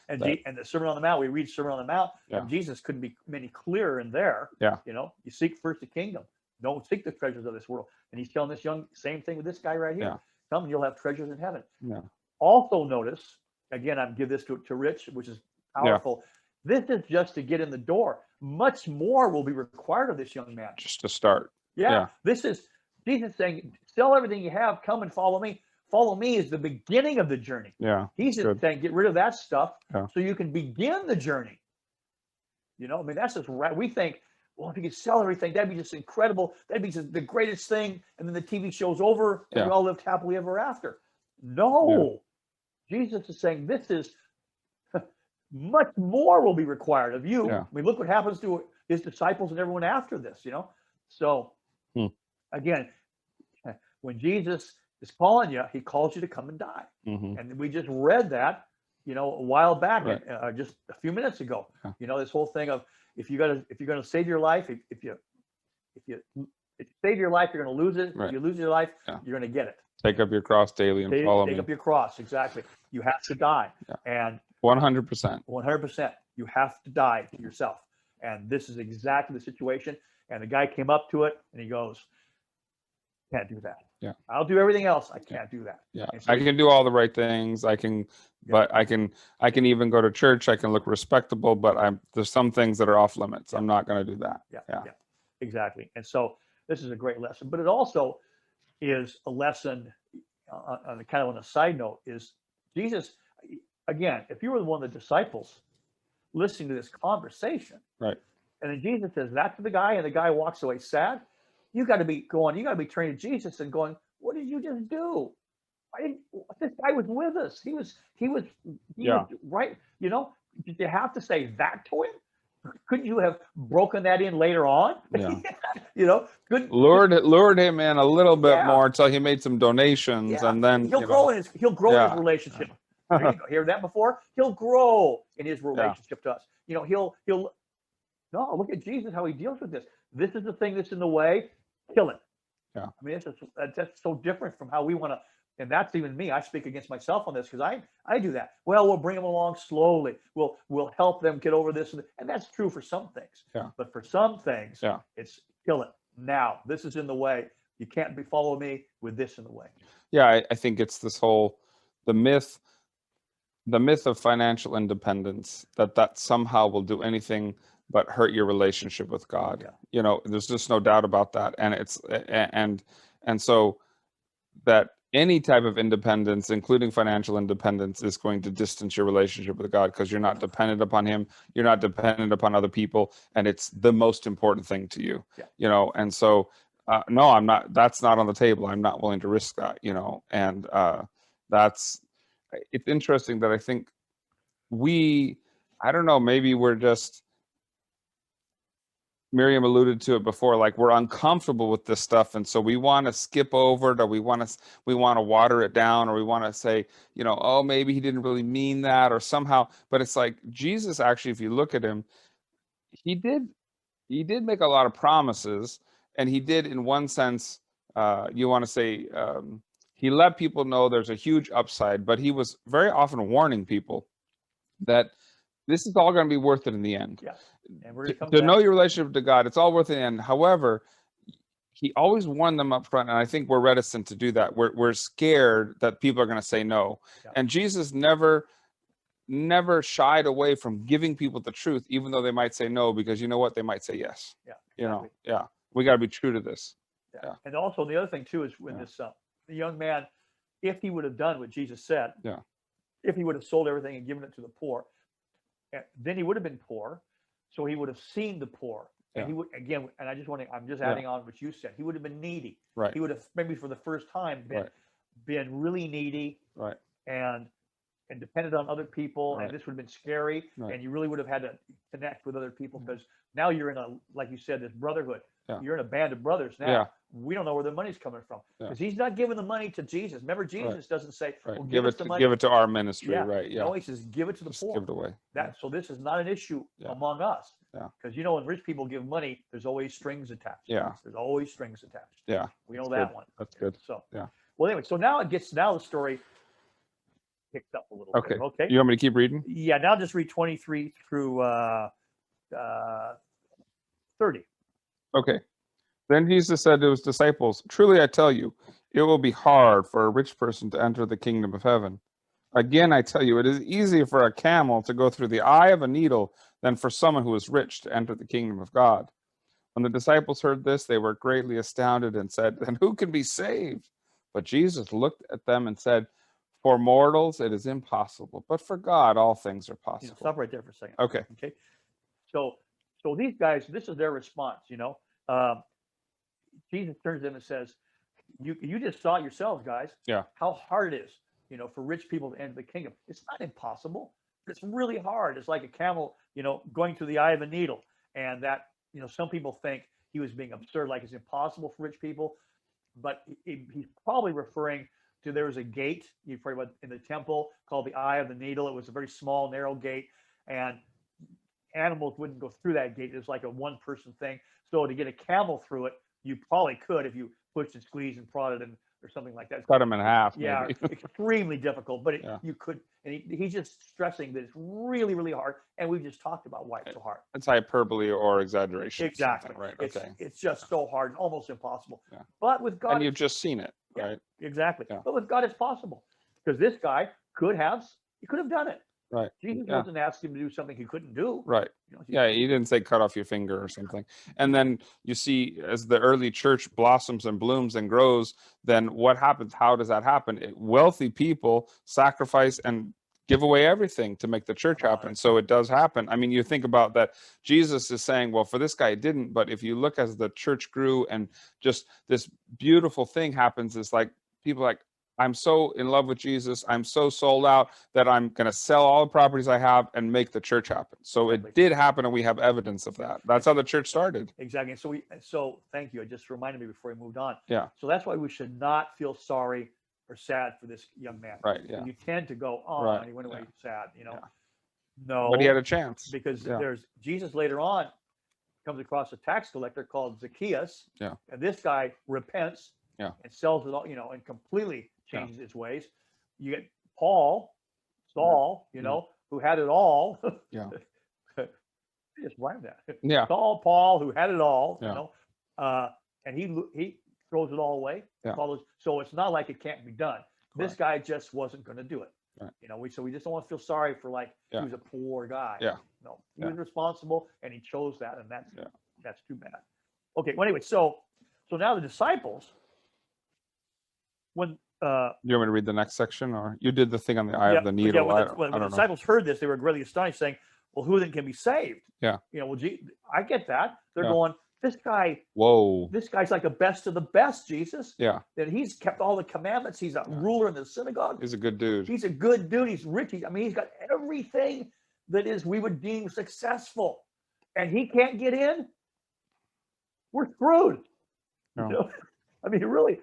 And the Sermon on the Mount, we read Sermon on the Mount, and Jesus couldn't be any clearer in there. Yeah. You seek first the kingdom. Don't seek the treasures of this world. And he's telling same thing with this guy right here. Yeah. Come and you'll have treasures in heaven. Yeah. Also notice, again, I'm give this to Rich, which is powerful. Yeah. This is just to get in the door. Much more will be required of this young man. Just to start. Yeah. This is Jesus saying, sell everything you have, come and follow me. Follow me is the beginning of the journey. Yeah. He's just saying, get rid of that stuff so you can begin the journey. That's just right. We think, well, if you could sell everything, that'd be just incredible. That'd be just the greatest thing. And then the TV show's over and we all lived happily ever after. No. Yeah. Jesus is saying this is much more will be required of you. Yeah. I mean, look what happens to his disciples and everyone after this, So, again, when Jesus is calling you. He calls you to come and die. Mhm. And we just read that, a while back, Right. just a few minutes ago. Yeah. This whole thing of if you're gonna save your life, if you save your life, you're gonna lose it. Right. If you lose your life, Yeah. you're gonna get it. Take up your cross daily and follow Take me. up your cross. Exactly. You have to die. Yeah. And 100%. 100%, you have to die to yourself. And this is exactly the situation. And the guy came up to it and he goes, can't do that. Yeah. I'll do everything else. I can't do that. Yeah. And so I can do all the right things. I can, but I can even go to church. I can look respectable, but there's some things that are off limits. I'm not going to do that. Yeah. Exactly. And so this is a great lesson, but it also is a lesson on kind of on a side note is Jesus, again, if you were one of the disciples listening to this conversation, Right. and then Jesus says that to the guy, and the guy walks away sad, you got to be turning to Jesus and going, what did you just do? This guy was with us. He was right. Did you have to say that to him? Couldn't you have broken that in later on? Yeah. Lured him in a little bit more until he made some donations, and then he'll grow in his relationship. There you go. Hear that before? He'll grow in his relationship to us. He'll no, look at Jesus, how he deals with this. This is the thing that's in the way. Kill it. Yeah. I mean, that's so different from how we want to. And that's even me. I speak against myself on this because I do that. Well, we'll bring them along slowly. We'll help them get over this, and that's true for some things. Yeah. But for some things, yeah, it's kill it now. This is in the way. You can't follow me with this in the way. Yeah, I think it's this whole the myth of financial independence that somehow will do anything but hurt your relationship with God. Yeah. There's just no doubt about that, and so that any type of independence, including financial independence, is going to distance your relationship with God because you're not dependent upon Him, you're not dependent upon other people, and it's the most important thing to you. Yeah. And so no, I'm not. That's not on the table. I'm not willing to risk that. And it's interesting that I think I don't know, maybe we're just. Miriam alluded to it before, like we're uncomfortable with this stuff, and so we want to skip over it, or we want to water it down, or we want to say, oh, maybe he didn't really mean that, or somehow. But it's like Jesus, actually, if you look at him, he did make a lot of promises, and he did, in one sense, you want to say, he let people know there's a huge upside, but he was very often warning people that this is all going to be worth it in the end. Yeah. To know your relationship to God, it's all worth it in the end. However, he always warned them up front, and I think we're reticent to do that. We're scared that people are going to say no. Yeah. And Jesus never shied away from giving people the truth, even though they might say no, because you know what? They might say yes. Yeah. Exactly. We got to be true to this. Yeah. And also the other thing too is when this the young man, if he would have done what Jesus said, if he would have sold everything and given it to the poor, then he would have been poor. So he would have seen the poor, and he would again. And I'm just adding on what you said. He would have been needy. Right. He would have maybe for the first time been really needy. Right. And depended on other people, right. and this would have been scary. Right. And you really would have had to connect with other people because now you're in like you said, this brotherhood. Yeah. You're in a band of brothers now. Yeah. We don't know where the money's coming from because he's not giving the money to Jesus. Remember, Jesus doesn't say, well, give us the money. Give it to our ministry, right? Yeah. No, he says, give it to the poor. Give it away. So this is not an issue among us. Yeah. Because when rich people give money, there's always strings attached. Yeah. There's always strings attached. Yeah. We know that one. That's good. So yeah. Well, anyway, so now the story picks up a little bit. Okay. You want me to keep reading? Yeah. Now just read 23 through 30. Okay. Then Jesus said to his disciples, "Truly I tell you, it will be hard for a rich person to enter the kingdom of heaven. Again, I tell you, it is easier for a camel to go through the eye of a needle than for someone who is rich to enter the kingdom of God." When the disciples heard this, they were greatly astounded and said, "Then who can be saved?" But Jesus looked at them and said, "For mortals it is impossible, but for God all things are possible." Stop right there for a second. Okay. Okay. So these guys, this is their response. Jesus turns to them and says, "You just saw it yourselves, guys. Yeah. How hard it is, for rich people to enter the kingdom. It's not impossible, but it's really hard. It's like a camel, going through the eye of a needle. And that, some people think he was being absurd, like it's impossible for rich people. but he's probably referring to, there was a gate, you've heard about in the temple called the Eye of the Needle. It was a very small, narrow gate, and animals wouldn't go through that gate. It was like a one-person thing. So to get a camel through it, you probably could if you pushed and squeezed and prodded and or something like that. Cut him in half. Yeah, Maybe. extremely difficult, but Yeah. you could. And he's just stressing that it's really, really hard. And we've just talked about why it's so hard. It's hyperbole or exaggeration. or Exactly. something, Right. It's, Okay. it's just so hard, almost impossible. Yeah. But with God, And you've just seen it, Yeah. right? exactly. Yeah. But with God, it's possible, because this guy could have done it. Right. Jesus Yeah. wasn't asking him to do something he couldn't do. Right. You know, Yeah, he didn't say cut off your finger or something. And then you see, as the early church blossoms and blooms and grows, then what happens? How does that happen? Wealthy people sacrifice and give away everything to make the church happen. So it does happen. I mean, you think about that. Jesus is saying, well, for this guy, it didn't. But if you look as the church grew and just this beautiful thing happens, is like people like, I'm so in love with Jesus. I'm so sold out that I'm going to sell all the properties I have and make the church happen. So it did happen, and we have evidence of that. That's how the church started. Exactly. So thank you. It just reminded me before we moved on. Yeah. So that's why we should not feel sorry or sad for this young man. Right. Yeah. You tend to go, oh, Right, he went away sad, you know. Yeah. No. But he had a chance. Because Yeah. there's Jesus later on comes across a tax collector called Zacchaeus. Yeah. And this guy repents. Yeah. And sells it all, you know, and completely Yeah. changes his ways. You get Saul, you know, who had it all. Yeah. I just rhymed that. Yeah. Paul, who had it all, Yeah. you know, and he throws it all away. Yeah. So it's not like it can't be done. This Correct. guy just wasn't going to do it. Right. You know, so we just don't want to feel sorry for like Yeah. he was a poor guy. Yeah. No, he Yeah. was responsible, and he chose that, and Yeah. that's too bad. Okay. Well, anyway, so now the disciples, when You want me to read the next section, or you did the thing on the eye yeah, of the but needle? when I the don't know. disciples heard this, they were greatly astonished, saying, "Well, who then can be saved?" Yeah. You know, well, I get that. They're Yeah. going, this Whoa. guy's like the best of the best, Jesus. Yeah. That he's kept all the commandments. He's a ruler in the synagogue. He's a good dude. He's a good dude. He's rich. He's got everything that we would deem successful, and he can't get in. We're screwed. No. You know? I mean, really,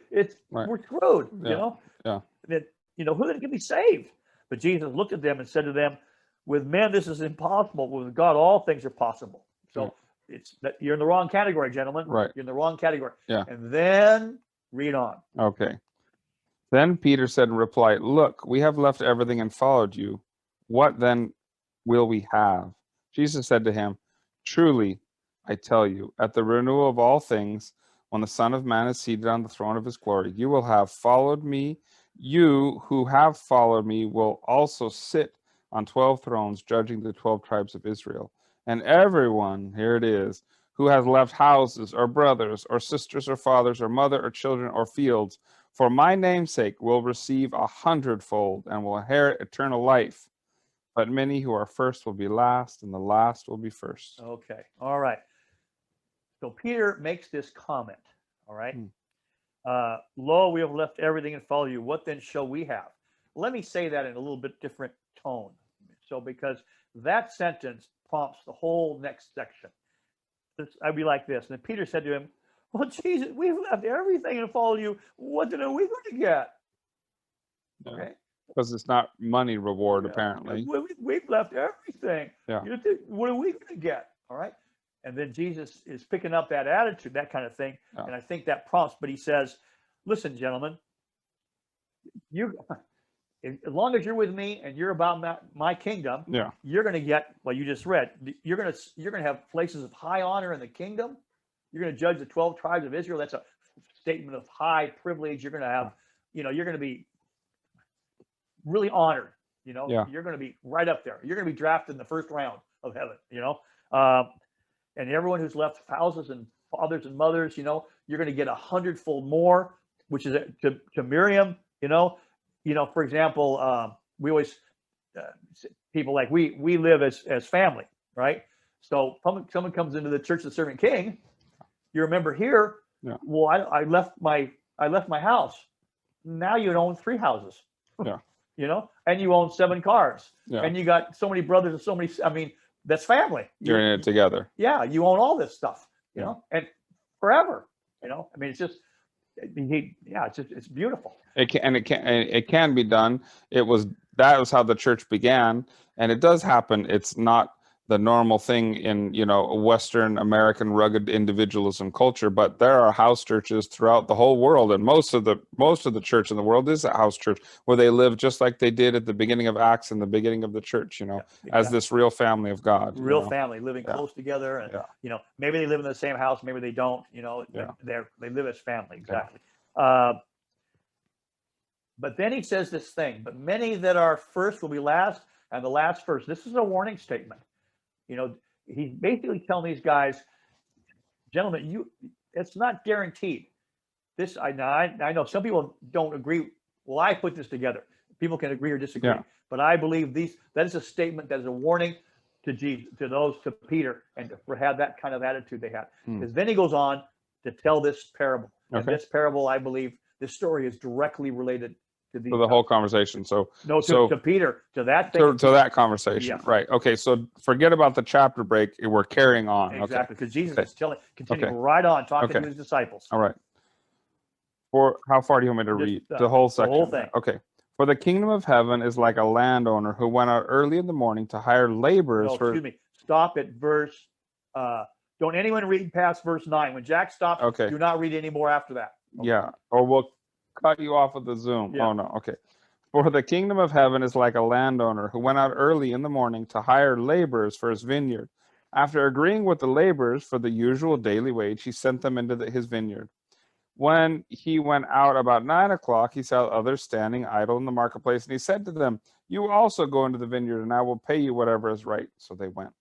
Right. we're screwed. Yeah. You know. Yeah. That who then can be saved? But Jesus looked at them and said to them, "With men this is impossible. With God all things are possible." So Right. it's that you're in the wrong category, gentlemen. Right. You're in the wrong category. Yeah. And then read on. Okay. Then Peter said in reply, "Look, we have left everything and followed you. What then will we have?" Jesus said to him, "Truly, I tell you, at the renewal of all things, when the Son of Man is seated on the throne of his glory, you will have followed me. You who have followed me will also sit on 12 thrones, judging the 12 tribes of Israel. And everyone," here it is, "who has left houses or brothers or sisters or fathers or mother or children or fields for my name's sake will receive 100-fold and will inherit eternal life. But many who are first will be last, and the last will be first." Okay. All right. So Peter makes this comment. All right. Lo, we have left everything and followed you. What then shall we have? Let me say that in a little bit different tone. So because that sentence prompts the whole next section. I'd be like this. And then Peter said to him, "Well, Jesus, we've left everything and followed you. What then are we going to get?" Yeah. Okay. Because it's not money reward, Yeah. apparently. We've left everything. Yeah. What are we going to get? All right. And then Jesus is picking up that attitude, that kind of thing. Yeah. And I think that prompts, but he says, "Listen, gentlemen, as long as you're with me and you're about my kingdom, Yeah. you're going to get what you just read. You're going to have places of high honor in the kingdom. You're going to judge the 12 tribes of Israel. That's a statement of high privilege. You're going to have, you're going to be really honored. Yeah. You're going to be right up there. You're going to be drafted in the first round of heaven. And everyone who's left houses and fathers and mothers, you're going to get 100-fold more, which is to Miriam. For example, we always people like we live as family, right? So someone comes into the church of the Servant King. You remember here? Yeah. Well, I left my house. Now you own 3 houses. Yeah. And you own 7 cars. Yeah. And you got so many brothers and so many. I mean, that's family. You're in it together. Yeah, you own all this stuff. Yeah. And forever. I mean, it's just Yeah, it's beautiful. It can be done. That was how the church began, and it does happen. It's not the normal thing in, Western American rugged individualism culture, but there are house churches throughout the whole world, and most of the church in the world is a house church where they live just like they did at the beginning of Acts and the beginning of the church, Yeah, as exactly. this real family of God. Real family living Yeah. close together, and Yeah. maybe they live in the same house, maybe they don't. Yeah. They live as family, exactly. Yeah. But then he says this thing, but many that are first will be last, and the last first. This is a warning statement. He's basically telling these guys, gentlemen, it's not guaranteed. This I know some people don't agree. Well, I put this together. People can agree or disagree, Yeah. but I believe that is a statement, that is a warning to Jesus, to Peter, and to have that kind of attitude they had. Because then he goes on to tell this parable. And Okay. this parable, I believe, this story is directly related to these. For the whole conversation. To Peter, to that thing. To that conversation. Yeah. Right. Okay. So forget about the chapter break. We're carrying on. Exactly. Because Jesus is continuing Okay. right on talking Okay. to his disciples. All right. For how far do you want me to read? The whole section. The whole thing. Okay. For the kingdom of heaven is like a landowner who went out early in the morning to hire laborers No, for. excuse me. Stop at verse. Don't anyone read past verse 9. When Jack stops, Okay. do not read any more after that. Okay. Yeah. Or we'll cut you off with the Zoom. Yeah. Oh, no. Okay. For the kingdom of heaven is like a landowner who went out early in the morning to hire laborers for his vineyard. After agreeing with the laborers for the usual daily wage, he sent them into his vineyard. When he went out about 9 o'clock, he saw others standing idle in the marketplace, and he said to them, "You also go into the vineyard, and I will pay you whatever is right." So they went.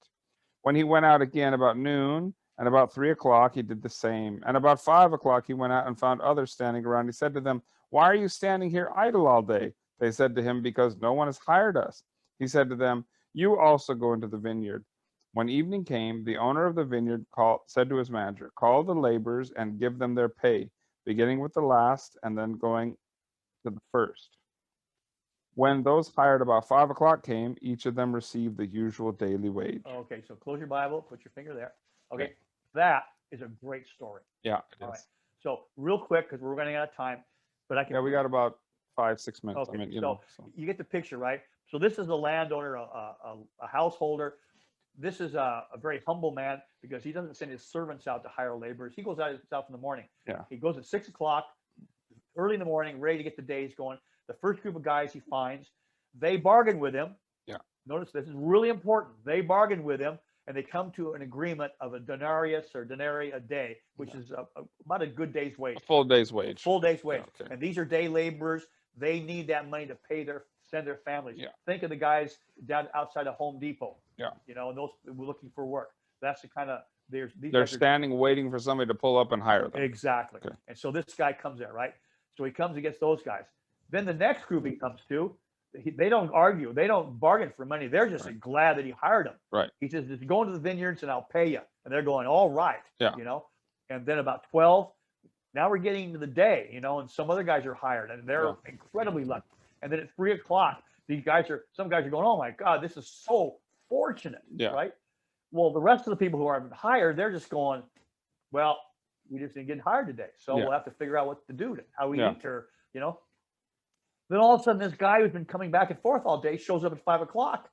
When he went out again about noon, and about 3 o'clock, he did the same. And about 5 o'clock, he went out and found others standing around. He said to them, "Why are you standing here idle all day?" They said to him, "Because no one has hired us." He said to them, "You also go into the vineyard." When evening came, the owner of the vineyard said to his manager, "Call the laborers and give them their pay, beginning with the last and then going to the first." When those hired about 5 o'clock came, each of them received the usual daily wage. Okay, so close your Bible, put your finger there. Okay, Okay. that is a great story. Yeah, it All is. right. So real quick, because we're running out of time, but I can. Yeah, we got about 5-6 minutes. Okay, I mean, so you get the picture, right? So this is a landowner, a householder. This is a very humble man because he doesn't send his servants out to hire laborers. He goes out himself in the morning. Yeah. He goes at 6 o'clock, early in the morning, ready to get the days going. The first group of guys he finds, they bargain with him. Yeah. Notice this is really important. They bargain with him, and they come to an agreement of a denarius or denarii a day, which is about a good day's wage. A full day's wage. Full day's wage. Yeah, okay. And these are day laborers. They need that money to send their families. Yeah. Think of the guys down outside of Home Depot. Yeah. And those were looking for work. That's the kind of They're standing waiting for somebody to pull up and hire them. Exactly. Okay. And so this guy comes there, right? So he comes against those guys. Then the next group he comes to, they don't argue. They don't bargain for money. They're just glad that he hired them. Right. He says, "Just go into the vineyards and I'll pay you." And they're going, "All right." Yeah. And then about 12, now we're getting to the day, and some other guys are hired and they're incredibly lucky. And then at 3 o'clock, some guys are going, "Oh my God, this is so fortunate." Yeah. Right. Well, the rest of the people who are hired, they're just going, "Well, we just didn't get hired today. So we'll have to figure out what to do, how we eat or, Then all of a sudden, this guy who's been coming back and forth all day shows up at 5 o'clock,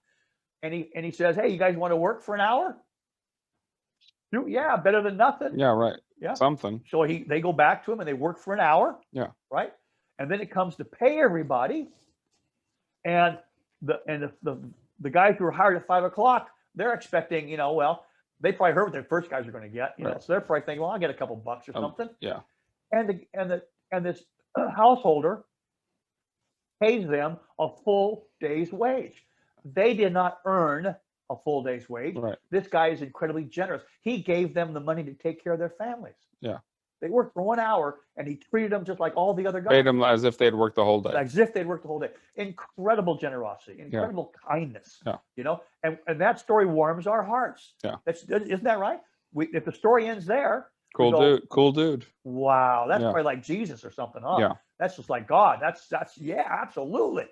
and he says, "Hey, you guys want to work for an hour?" Yeah, better than nothing. Yeah, right. Yeah, something. So they go back to him and they work for an hour. Yeah. Right. And then it comes to pay everybody, and the guys who were hired at 5 o'clock, they're expecting, they probably heard what their first guys are going to get, Right. so they're probably thinking, well, I'll get a couple bucks or something. Yeah. And this householder pays them a full day's wage. They did not earn a full day's wage. Right. This guy is incredibly generous. He gave them the money to take care of their families. Yeah. They worked for 1 hour, and he treated them just like all the other guys. Paid them as if they'd worked the whole day. As if they'd worked the whole day. Incredible generosity, incredible kindness. Yeah. And that story warms our hearts. Yeah. Isn't that right? If the story ends there, Cool dude. Wow, that's probably like Jesus or something, huh? Yeah. That's just like God. That's absolutely.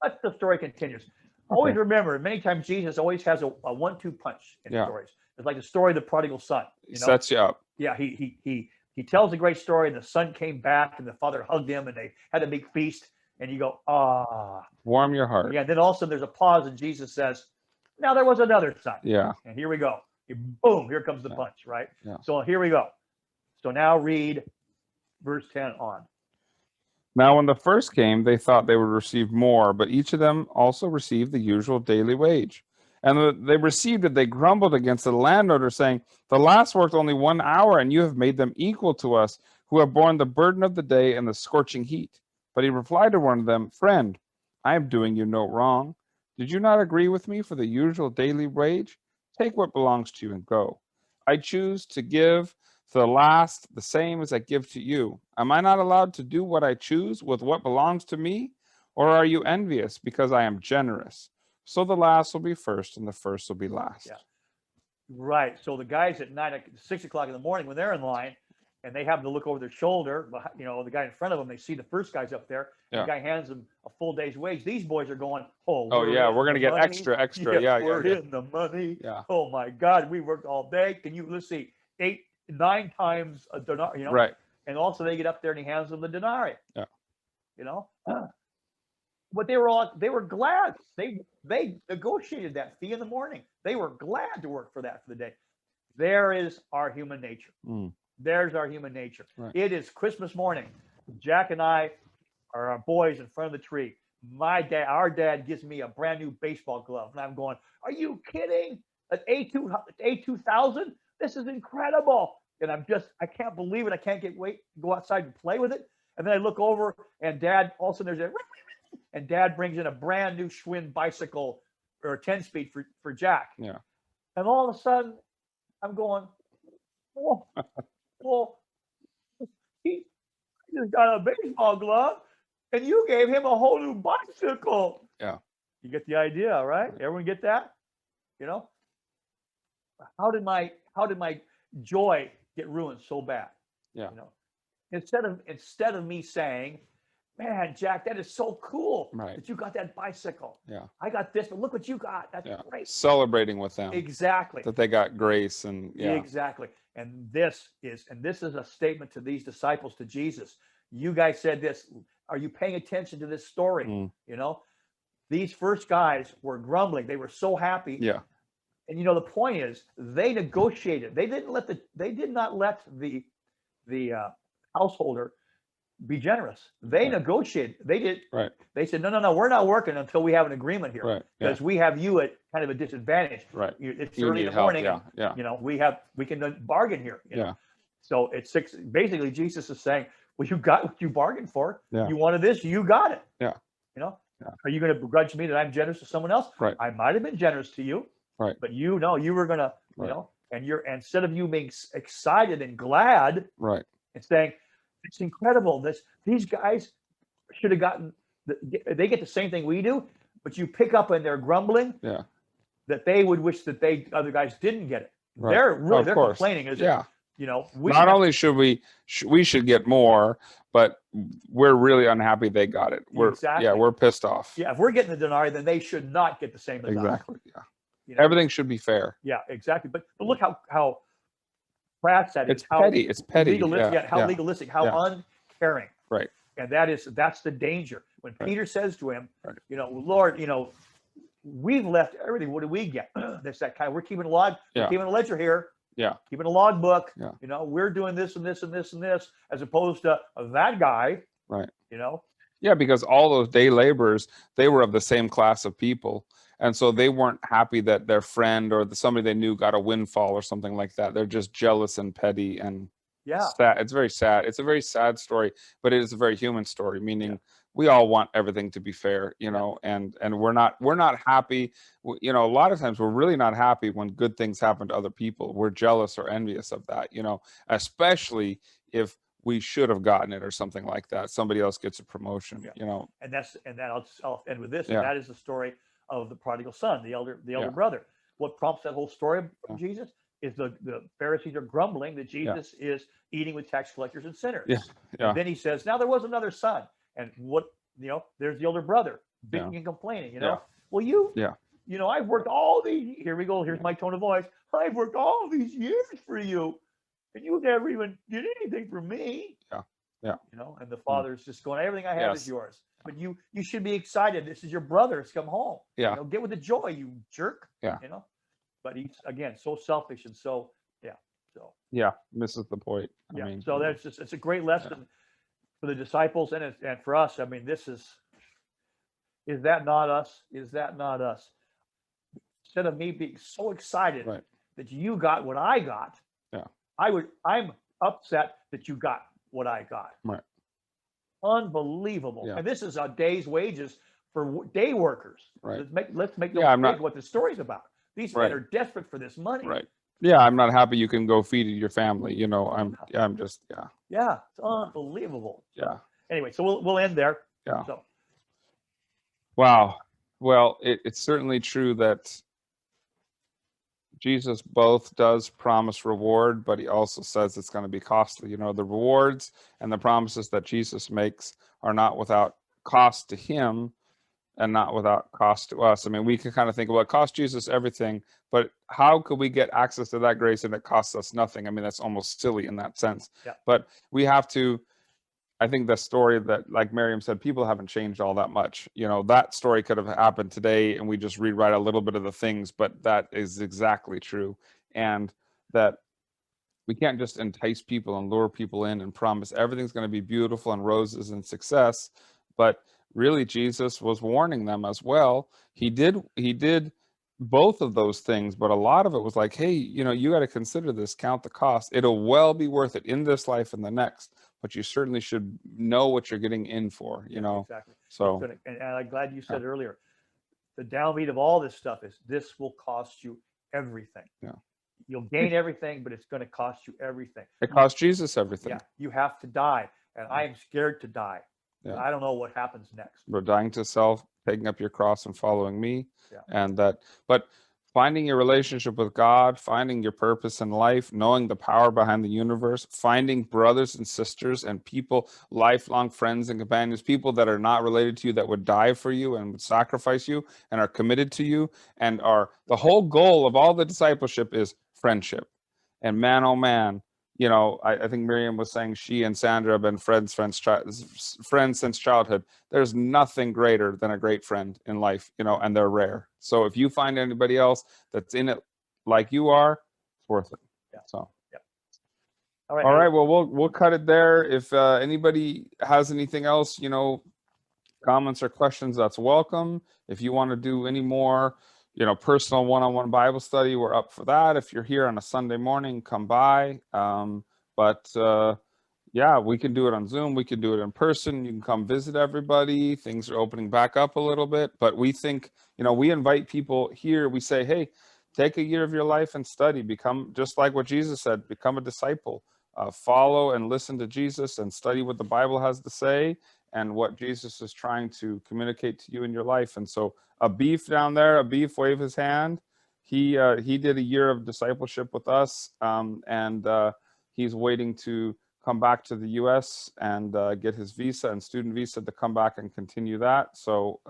But the story continues. Always remember, many times Jesus always has a 1-2 punch in stories. It's like the story of the prodigal son. He sets you up. Yeah, he he tells a great story, and the son came back, and the father hugged him, and they had a big feast. And you go, ah, Warm your heart. yeah. Then all of a sudden there's a pause, and Jesus says, now there was another son. Yeah. And here we go. Boom, here comes the punch, right? Yeah. So here we go. So now read verse 10 on. Now, when the first came, they thought they would receive more, but each of them also received the usual daily wage. And when they received it, they grumbled against the landowner, saying, the last worked only 1 hour, and you have made them equal to us, who have borne the burden of the day and the scorching heat. But he replied to one of them, friend, I am doing you no wrong. Did you not agree with me for the usual daily wage? Take what belongs to you and go. I choose to give to the last the same as I give to you. Am I not allowed to do what I choose with what belongs to me? Or are you envious because I am generous? So the last will be first and the first will be last. Yeah. Right. So the guys at 6 o'clock in the morning, when they're in line, and they happen to look over their shoulder, you know, the guy in front of them, they see the first guy's up there. Yeah. The guy hands them a full day's wage. These boys are going, oh yeah, we're going to get money. extra. Yes, Yeah, we're yeah. in the money. Yeah. Oh my God, we worked all day. Can you, let's see, 9 times a denarii, you know? Right. And also they get up there and he hands them the denarii. Yeah. You know? But they were glad. They negotiated that fee in the morning. They were glad to work for that for the day. There is our human nature. Mm. There's our human nature. Right. It is Christmas morning. Jack and I are our boys in front of the tree. Our dad gives me a brand new baseball glove. And I'm going, are you kidding? An A2000? This is incredible. And I can't believe it. I can't go outside and play with it. And then I look over and Dad, all of a sudden and Dad brings in a brand new Schwinn bicycle or a 10-speed for Jack. Yeah. And all of a sudden I'm going, oh, well, he just got a baseball glove and you gave him a whole new bicycle. Yeah. You get the idea, right? Everyone get that? You know? How did my joy get ruined so bad? Yeah. You know, instead of me saying, man, Jack, that is so cool that you got that bicycle. Yeah. I got this, but look what you got. That's great. Celebrating with them. Exactly. That they got grace and Exactly. And this is a statement to these disciples, to Jesus. You guys said this. Are you paying attention to this story? Mm. You know, these first guys were grumbling. They were so happy. Yeah. And you know, the point is they negotiated. They did not let the householder be generous. They negotiated. They did. Right. They said, no, we're not working until we have an agreement here. Right. Because we have you at kind of a disadvantage. Right. It's You early in need the help. morning. Yeah. And, Yeah. you know, we can bargain here. You know? So it's 6. Basically, Jesus is saying, well, you got what you bargained for. Yeah. You wanted this, you got it. Yeah. You know, Yeah. Are you going to begrudge me that I'm generous to someone else? Right. I might have been generous to you. Right. But you were going to, Right. you know, and instead of you being excited and glad, Right. and saying, it's incredible. These guys should have gotten, they get the same thing we do, but you pick up in their grumbling that they would wish that other guys didn't get it. Right. They're complaining. You know, not only should we should get more, but we're really unhappy they got it. We're pissed off. Yeah, if we're getting the denarii, then they should not get the same as us. Exactly. Yeah. You know? Everything should be fair. Yeah, exactly. But look how crass that is. It's petty. It's petty. Legalistic, how legalistic, how uncaring. Right. And that's the danger. When Peter says to him, you know, Lord, you know, we've left everything. What do we get? That's that kind. We're keeping a log. We're keeping a ledger here. Yeah. Keeping a log book. Yeah. You know, we're doing this and this and this and this, as opposed to that guy. Right. You know. Yeah, because all those day laborers, they were of the same class of people. And so they weren't happy that their friend or somebody they knew got a windfall or something like that. They're just jealous and petty and sad. It's very sad. It's a very sad story, but it is a very human story, meaning we all want everything to be fair, you know, and we're not happy. You know, a lot of times we're really not happy when good things happen to other people. We're jealous or envious of that, you know, especially if we should have gotten it or something like that. Somebody else gets a promotion, you know. And I'll end with this. And that is the story of the prodigal son, the elder brother. What prompts that whole story from Jesus is the Pharisees are grumbling that Jesus is eating with tax collectors and sinners. Yeah. Yeah. And then he says, now there was another son. And there's the older brother bitching and complaining, you know. Yeah. Well, you know, I've worked all these, here we go, here's my tone of voice. I've worked all these years for you. and you never even did anything for me. Yeah. You know, and the father's just going, everything I have is Yes. yours. But you should be excited. This is your brother. It's come home. Yeah. You know, get with the joy, you jerk. Yeah. You know, but he's again so selfish and so so Yeah, misses the point. I yeah. mean, So that's just it's a great lesson for the disciples and for us. I mean, this is that not us? Is that not us? Instead of me being so excited right. that you got what I got, Yeah. I'm upset that you got what I got. Right. Unbelievable. Yeah. And this is a day's wages for day workers. Right. Let's make no Yeah, I'm mistake not- what the story's about. These Right. men are desperate for this money. Right. Yeah, I'm not happy you can go feed your family. You know, I'm just Yeah, it's unbelievable. So, yeah. anyway, so we'll end there. Yeah. So Wow. Well, it's certainly true that Jesus both does promise reward, but he also says it's going to be costly. You know, the rewards and the promises that Jesus makes are not without cost to him and not without cost to us. I mean, we can kind of think, well, it cost Jesus everything, but how could we get access to that grace and it costs us nothing? I mean, that's almost silly in that sense. Yeah. But we have to, I think the story that, like Miriam said, people haven't changed all that much. You know, that story could have happened today and we just rewrite a little bit of the things, but that is exactly true. And that we can't just entice people and lure people in and promise everything's going to be beautiful and roses and success. But really, Jesus was warning them as well. He did both of those things, but a lot of it was like, hey, you know, you got to consider this, count the cost. It'll well be worth it in this life and the next, but you certainly should know what you're getting in for, you know. exactly. So And I'm glad you said earlier, the downbeat of all this stuff is this will cost you everything. Yeah. You'll gain everything, but it's going to cost you everything. it cost Jesus everything. Yeah, you have to die, and I am scared to die. Yeah. I don't know what happens next. But dying to self, taking up your cross and following me. Yeah. And that, but finding your relationship with God, finding your purpose in life, knowing the power behind the universe, finding brothers and sisters and people, lifelong friends and companions, people that are not related to you, that would die for you and would sacrifice you and are committed to you, and are the whole goal of all the discipleship is friendship. And man, oh man, you know, I think Miriam was saying she and Sandra have been friends since childhood. There's nothing greater than a great friend in life, you know, and they're rare. So if you find anybody else that's in it like you are, it's worth it. Yeah. So. Yeah. All right. Well, we'll cut it there. If anybody has anything else, you know, comments or questions, that's welcome. If you want to do any more, you know, personal one-on-one Bible study, we're up for that. If you're here on a Sunday morning, come by. Yeah, we can do it on Zoom. We can do it in person. You can come visit everybody. Things are opening back up a little bit, but we think, you know, we invite people here. We say, hey, take a year of your life and study. Become, just like what Jesus said, become a disciple. Follow and listen to Jesus and study what the Bible has to say and what Jesus is trying to communicate to you in your life. And so a beef down there, a beef, wave his hand. He did a year of discipleship with us, and he's waiting to come back to the U.S. and get his visa and student visa to come back and continue that. So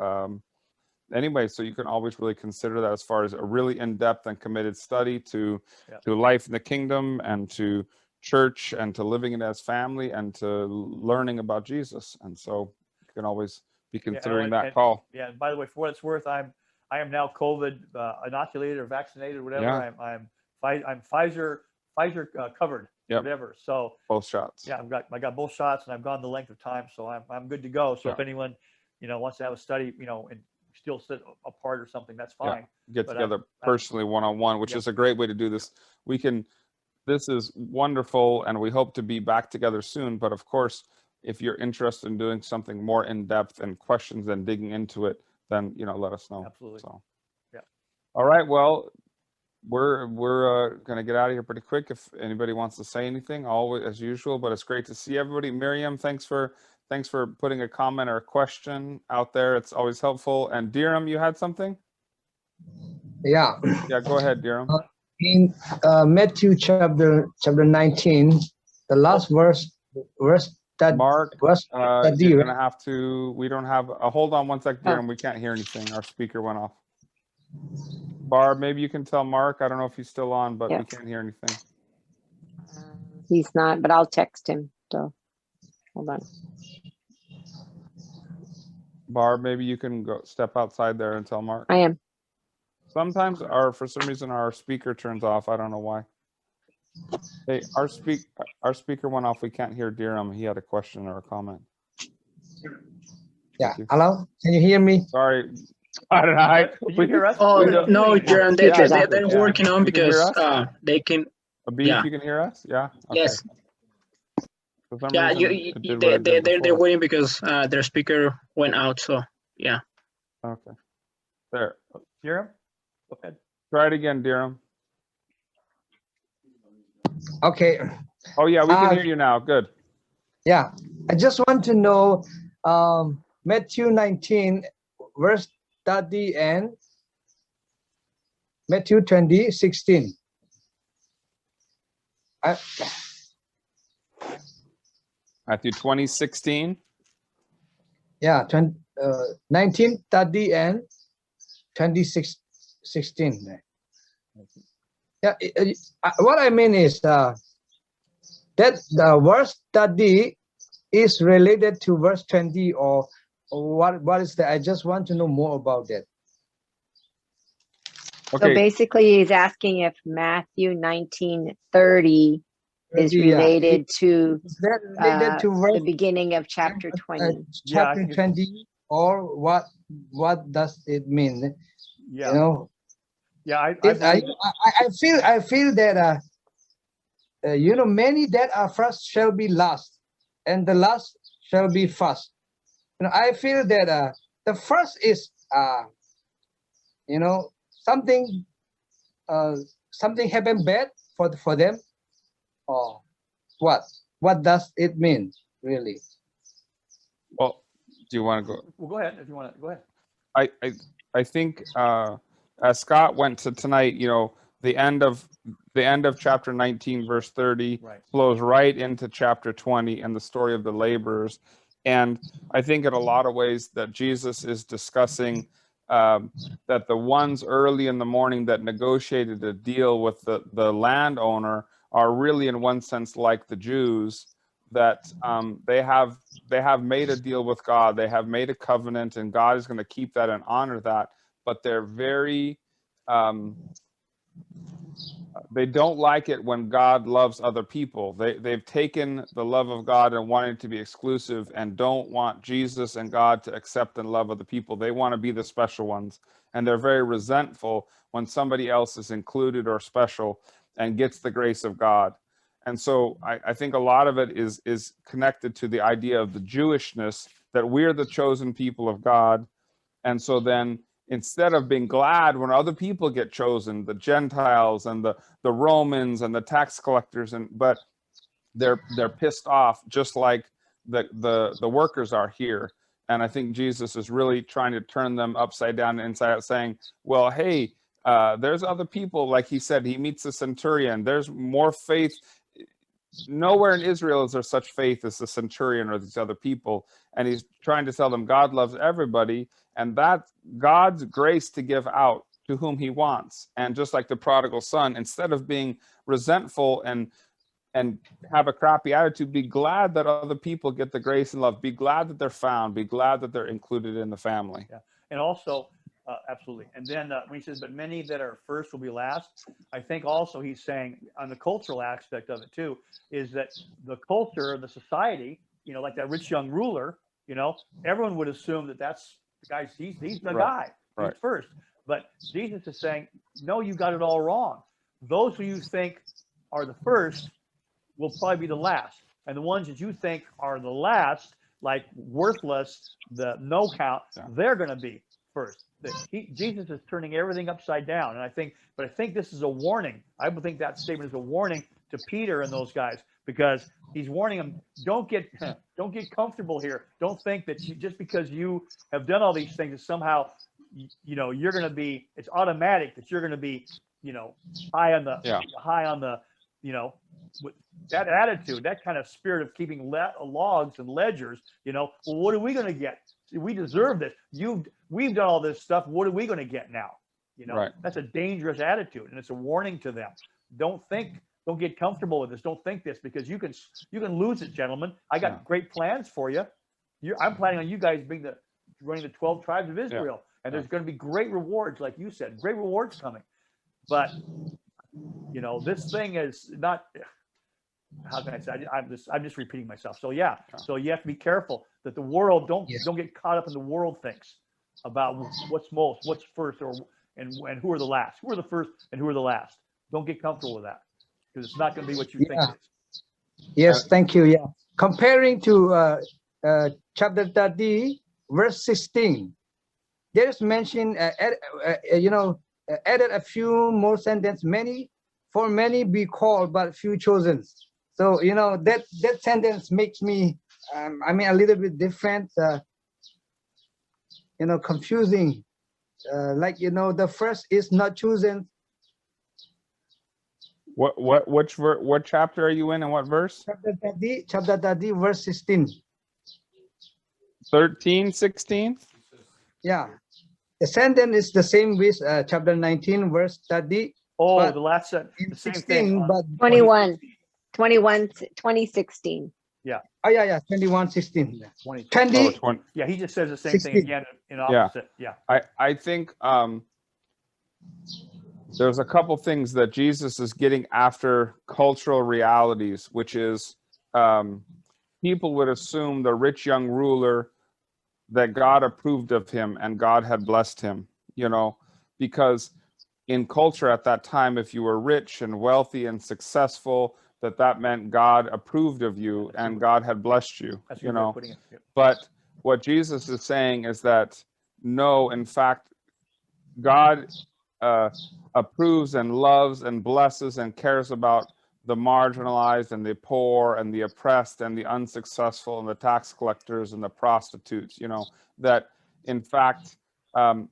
anyway, so you can always really consider that as far as a really in-depth and committed study to life in the kingdom and to church and to living it as family and to learning about Jesus. And so you can always be considering that call. Yeah, and by the way, for what it's worth, I am now COVID inoculated or vaccinated, whatever. Yeah. I'm Pfizer covered, whatever. So both shots. Yeah, I got both shots, and I've gone the length of time, so I'm good to go. So if anyone, you know, wants to have a study, you know, and still sit apart or something, that's fine. Get together personally, one-on-one, which is a great way to do this. This is wonderful, and we hope to be back together soon. But of course, if you're interested in doing something more in depth and questions and digging into it, then, you know, let us know. Absolutely. So, yeah. All right. Well, we're going to get out of here pretty quick. If anybody wants to say anything, always as usual. But it's great to see everybody. Miriam, thanks for putting a comment or a question out there. It's always helpful. And Dirham, you had something? Yeah. Yeah. Go ahead, Dirham. In Matthew chapter 19, the last verse that Mark, verse that you're gonna have to. We don't have. Hold on one sec, Darren. We can't hear anything. Our speaker went off. Barb, maybe you can tell Mark. I don't know if he's still on, but we can't hear anything. he's not, but I'll text him. So hold on. Barb, maybe you can go step outside there and tell Mark. I am. Sometimes for some reason our speaker turns off. I don't know why. Hey, our speaker went off. We can't hear Dirham. He had a question or a comment. Yeah. you. Hello? Can you hear me? Sorry. I don't know. Did you hear us? Oh, We don't- no, Jerome, Teachers they're office. Yeah. working on You can hear because us? they can, Abib, Yeah. you can hear us? Yeah. Okay. yes. For some Yeah, reason, it did what it did they're before. waiting because their speaker went out. So yeah. Okay. There. Jerem? Go ahead. Try it again, Dirham. Okay. Oh yeah, we can hear you now. Good. Yeah. I just want to know Matthew 19, verse 30 and Matthew 20, 16. Matthew 20:16. Yeah, 19, 30 and 26, 16. Yeah, what I mean is that the verse 30 is related to verse 20 or what is that? I just want to know more about that. So Okay. basically, he's asking if Matthew 19:30 is 30, yeah. related to Is that related to verse the beginning of chapter 20. Yeah, I chapter think it's- 20 or what does it mean? Yeah. You know, Yeah, I feel that you know, many that are first shall be last, and the last shall be first. You know, I feel that the first is you know, something happened bad for them, or what does it mean really? Well, do you want to go? well, go ahead if you want to. Go ahead. I think as Scott went to tonight, you know, the end of chapter 19, verse 30 Right. flows right into chapter 20 and the story of the laborers. And I think in a lot of ways that Jesus is discussing that the ones early in the morning that negotiated a deal with the landowner are really in one sense like the Jews, that they have made a deal with God, they have made a covenant, and God is going to keep that and honor that, but they're very they don't like it when God loves other people. They've taken the love of God and want it to be exclusive and don't want Jesus and God to accept and love other people. They want to be the special ones. And they're very resentful when somebody else is included or special and gets the grace of God. And so I think a lot of it is connected to the idea of the Jewishness, that we're the chosen people of God. And so then instead of being glad when other people get chosen, the Gentiles and the Romans and the tax collectors, but they're pissed off just like the workers are here. And I think Jesus is really trying to turn them upside down and inside out, saying, well, hey, there's other people, like he said, he meets the centurion. There's more faith. Nowhere in Israel is there such faith as the centurion or these other people. And he's trying to tell them God loves everybody, and that's God's grace to give out to whom he wants. And just like the prodigal son, instead of being resentful and have a crappy attitude, be glad that other people get the grace and love. Be glad that they're found. Be glad that they're included in the family. Yeah, and also, absolutely. And then when he says, but many that are first will be last, I think also he's saying on the cultural aspect of it too, is that the culture, the society, you know, like that rich young ruler, you know, everyone would assume that that's the guy, he's the guy, he's first. But Jesus is saying, no, you got it all wrong. Those who you think are the first will probably be the last. And the ones that you think are the last, like worthless, the no count, they're going to be first. Jesus is turning everything upside down. And I think this is a warning. I would think that statement is a warning to Peter and those guys, because he's warning them, don't get comfortable here. Don't think that just because you have done all these things that somehow, you know, you're going to be, it's automatic that you're going to be, you know, high on the, you know, with that attitude, that kind of spirit of keeping logs and ledgers, you know, well, what are we going to get? We deserve this. We've done all this stuff. What are we going to get now? You know, that's a dangerous attitude, and it's a warning to them. Don't think Don't get comfortable with this. Don't think this, because you can lose it, gentlemen. I got great plans for you. I'm planning on you guys being running the 12 tribes of Israel, and there's going to be great rewards, like you said, great rewards coming. But you know, this thing is not. How can I say? I'm just repeating myself. So yeah. So you have to be careful that the world don't get caught up in the world thinks about what's first, and who are the last. Who are the first and who are the last? Don't get comfortable with that, because it's not going to be what you think it is. Yes, thank you. Yeah, comparing to chapter 30, verse 16, there is mentioned, added a few more sentences. Many be called, but few chosen. So you know that sentence makes me, a little bit different. Confusing. The first is not chosen. What chapter are you in and what verse? Chapter 30, verse 16. 13, 16? Yeah. The sentence is the same with chapter 19, verse 30. Oh, the last sentence. The same 16, thing. but 2016. Yeah. Oh, yeah. 21, 16. 20. 20. Yeah, he just says the same 16. thing again in opposite. Yeah. I think there's a couple things that Jesus is getting after cultural realities, which is people would assume the rich young ruler that God approved of him and God had blessed him, because in culture at that time, if you were rich and wealthy and successful, that meant God approved of you and God had blessed you, But what Jesus is saying is that no, in fact, God approves and loves and blesses and cares about the marginalized and the poor and the oppressed and the unsuccessful and the tax collectors and the prostitutes, that in fact,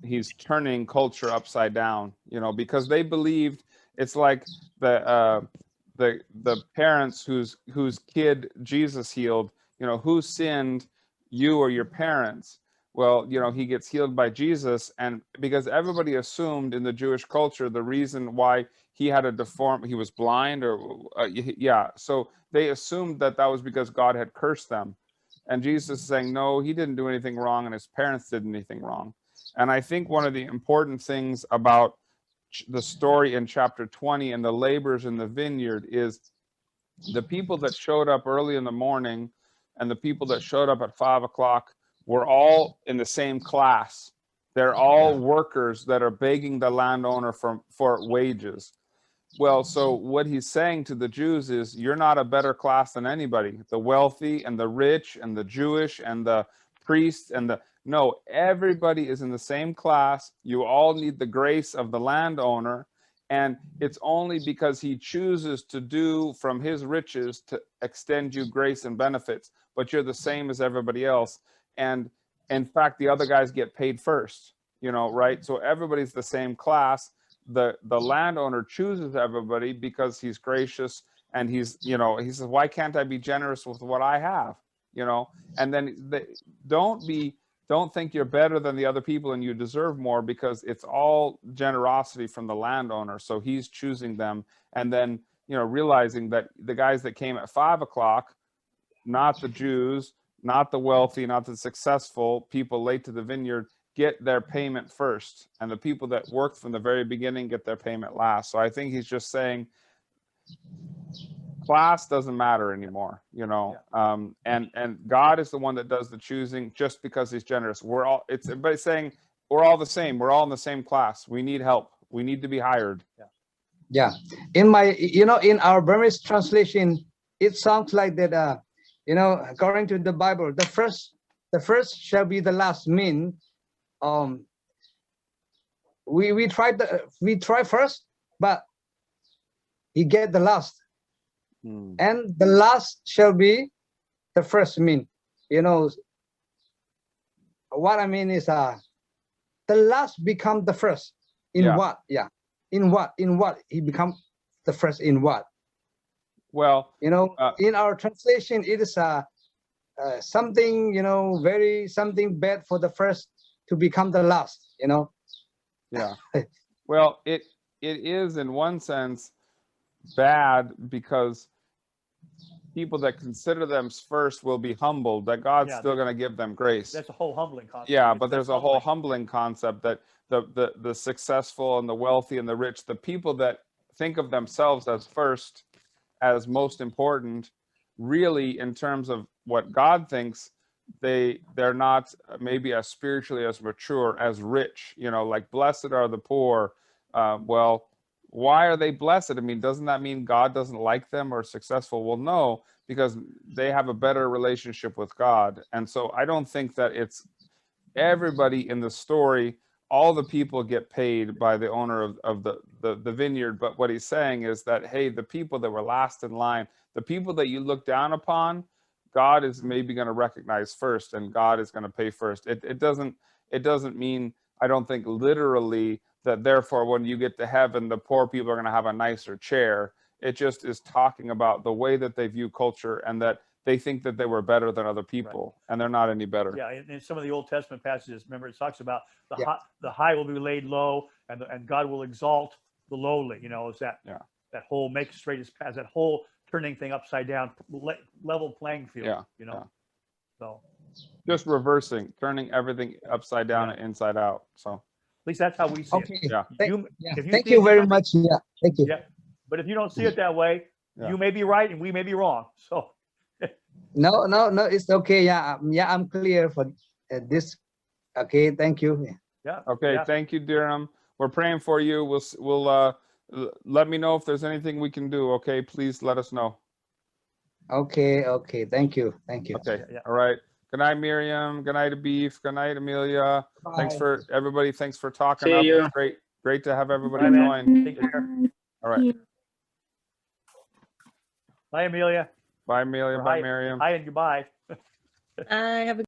he's turning culture upside down, because they believed it's like the parents whose kid Jesus healed, who sinned, you or your parents? Well, he gets healed by Jesus, and because everybody assumed in the Jewish culture the reason why he had he was blind, or so they assumed that was because God had cursed them, and Jesus is saying no, he didn't do anything wrong, and his parents did anything wrong. And I think one of the important things about the story in chapter 20 and the laborers in the vineyard is the people that showed up early in the morning and the people that showed up at 5 o'clock were all in the same class. They're all workers that are begging the landowner for wages. Well, so what he's saying to the Jews is, you're not a better class than anybody. The wealthy and the rich and the Jewish and the priests no, everybody is in the same class. You all need the grace of the landowner. And it's only because he chooses to do from his riches to extend you grace and benefits, but you're the same as everybody else. And in fact, the other guys get paid first, right? So everybody's the same class. The landowner chooses everybody because he's gracious, and he says, why can't I be generous with what I have? And then don't think you're better than the other people and you deserve more, because it's all generosity from the landowner. So he's choosing them. And then, realizing that the guys that came at 5 o'clock, not the Jews, not the wealthy, not the successful people late to the vineyard, get their payment first. And the people that worked from the very beginning get their payment last. So I think he's just saying class doesn't matter anymore, and God is the one that does the choosing, just because he's generous. Everybody's saying we're all the same. We're all in the same class. We need help. We need to be hired. Yeah. In our Burmese translation, it sounds like that, according to the Bible, the first shall be the last. We try first, but he get the last. And the last shall be the first. What I mean is the last become the first. What? Yeah. In what he become the first in what? Well, in our translation, it is something, something bad for the first to become the last. Yeah. Well, it is in one sense bad because people that consider them first will be humbled, that God's Yeah, still going to give them grace. That's a whole humbling concept. Yeah, It's- but there's that's a whole humbling. humbling concept that the successful and the wealthy and the rich, the people that think of themselves as first, as most important, really in terms of what God thinks, they're not maybe as spiritually as mature, as rich, you know, like blessed are the poor. Well, why are they blessed? I mean, doesn't that mean God doesn't like them or successful? Well, no, because they have a better relationship with God. And so I don't think that it's everybody in the story, all the people get paid by the owner of the vineyard. But what he's saying is that, hey, the people that were last in line, the people that you look down upon, God is maybe going to recognize first, and God is going to pay first. It doesn't mean, I don't think literally that therefore when you get to heaven, the poor people are going to have a nicer chair. It just is talking about the way that they view culture, and that they think that they were better than other people, and they're not any better. Yeah, in some of the Old Testament passages, remember it talks about Yeah. the high will be laid low, and God will exalt the lowly. You know, it's that that whole make straight his path, that whole turning thing upside down, level playing field. Yeah, you know, so just reversing, turning everything upside down and inside out. So at least that's how we see Okay. it. yeah, If Thank see you it very differently- much. Yeah. Thank you. Yeah, but if you don't see it that way, Yeah. you may be right and we may be wrong. So No, it's okay. Yeah. I'm clear for this. Okay. Thank you. yeah. okay. yeah. Thank you, Dirham. We're praying for you. We'll let me know if there's anything we can do. Okay, please let us know. Okay. Thank you. Okay. Yeah. All right. Good night, Miriam. Good night, Beef. Good night, Amelia. Thanks Bye. for everybody. Thanks for talking See up. you. It's great to have everybody Bye, man. join. Take care. All right. Bye, Amelia. Bye, Amelia. Or Bye, hi- Miriam. Hi and goodbye. I have a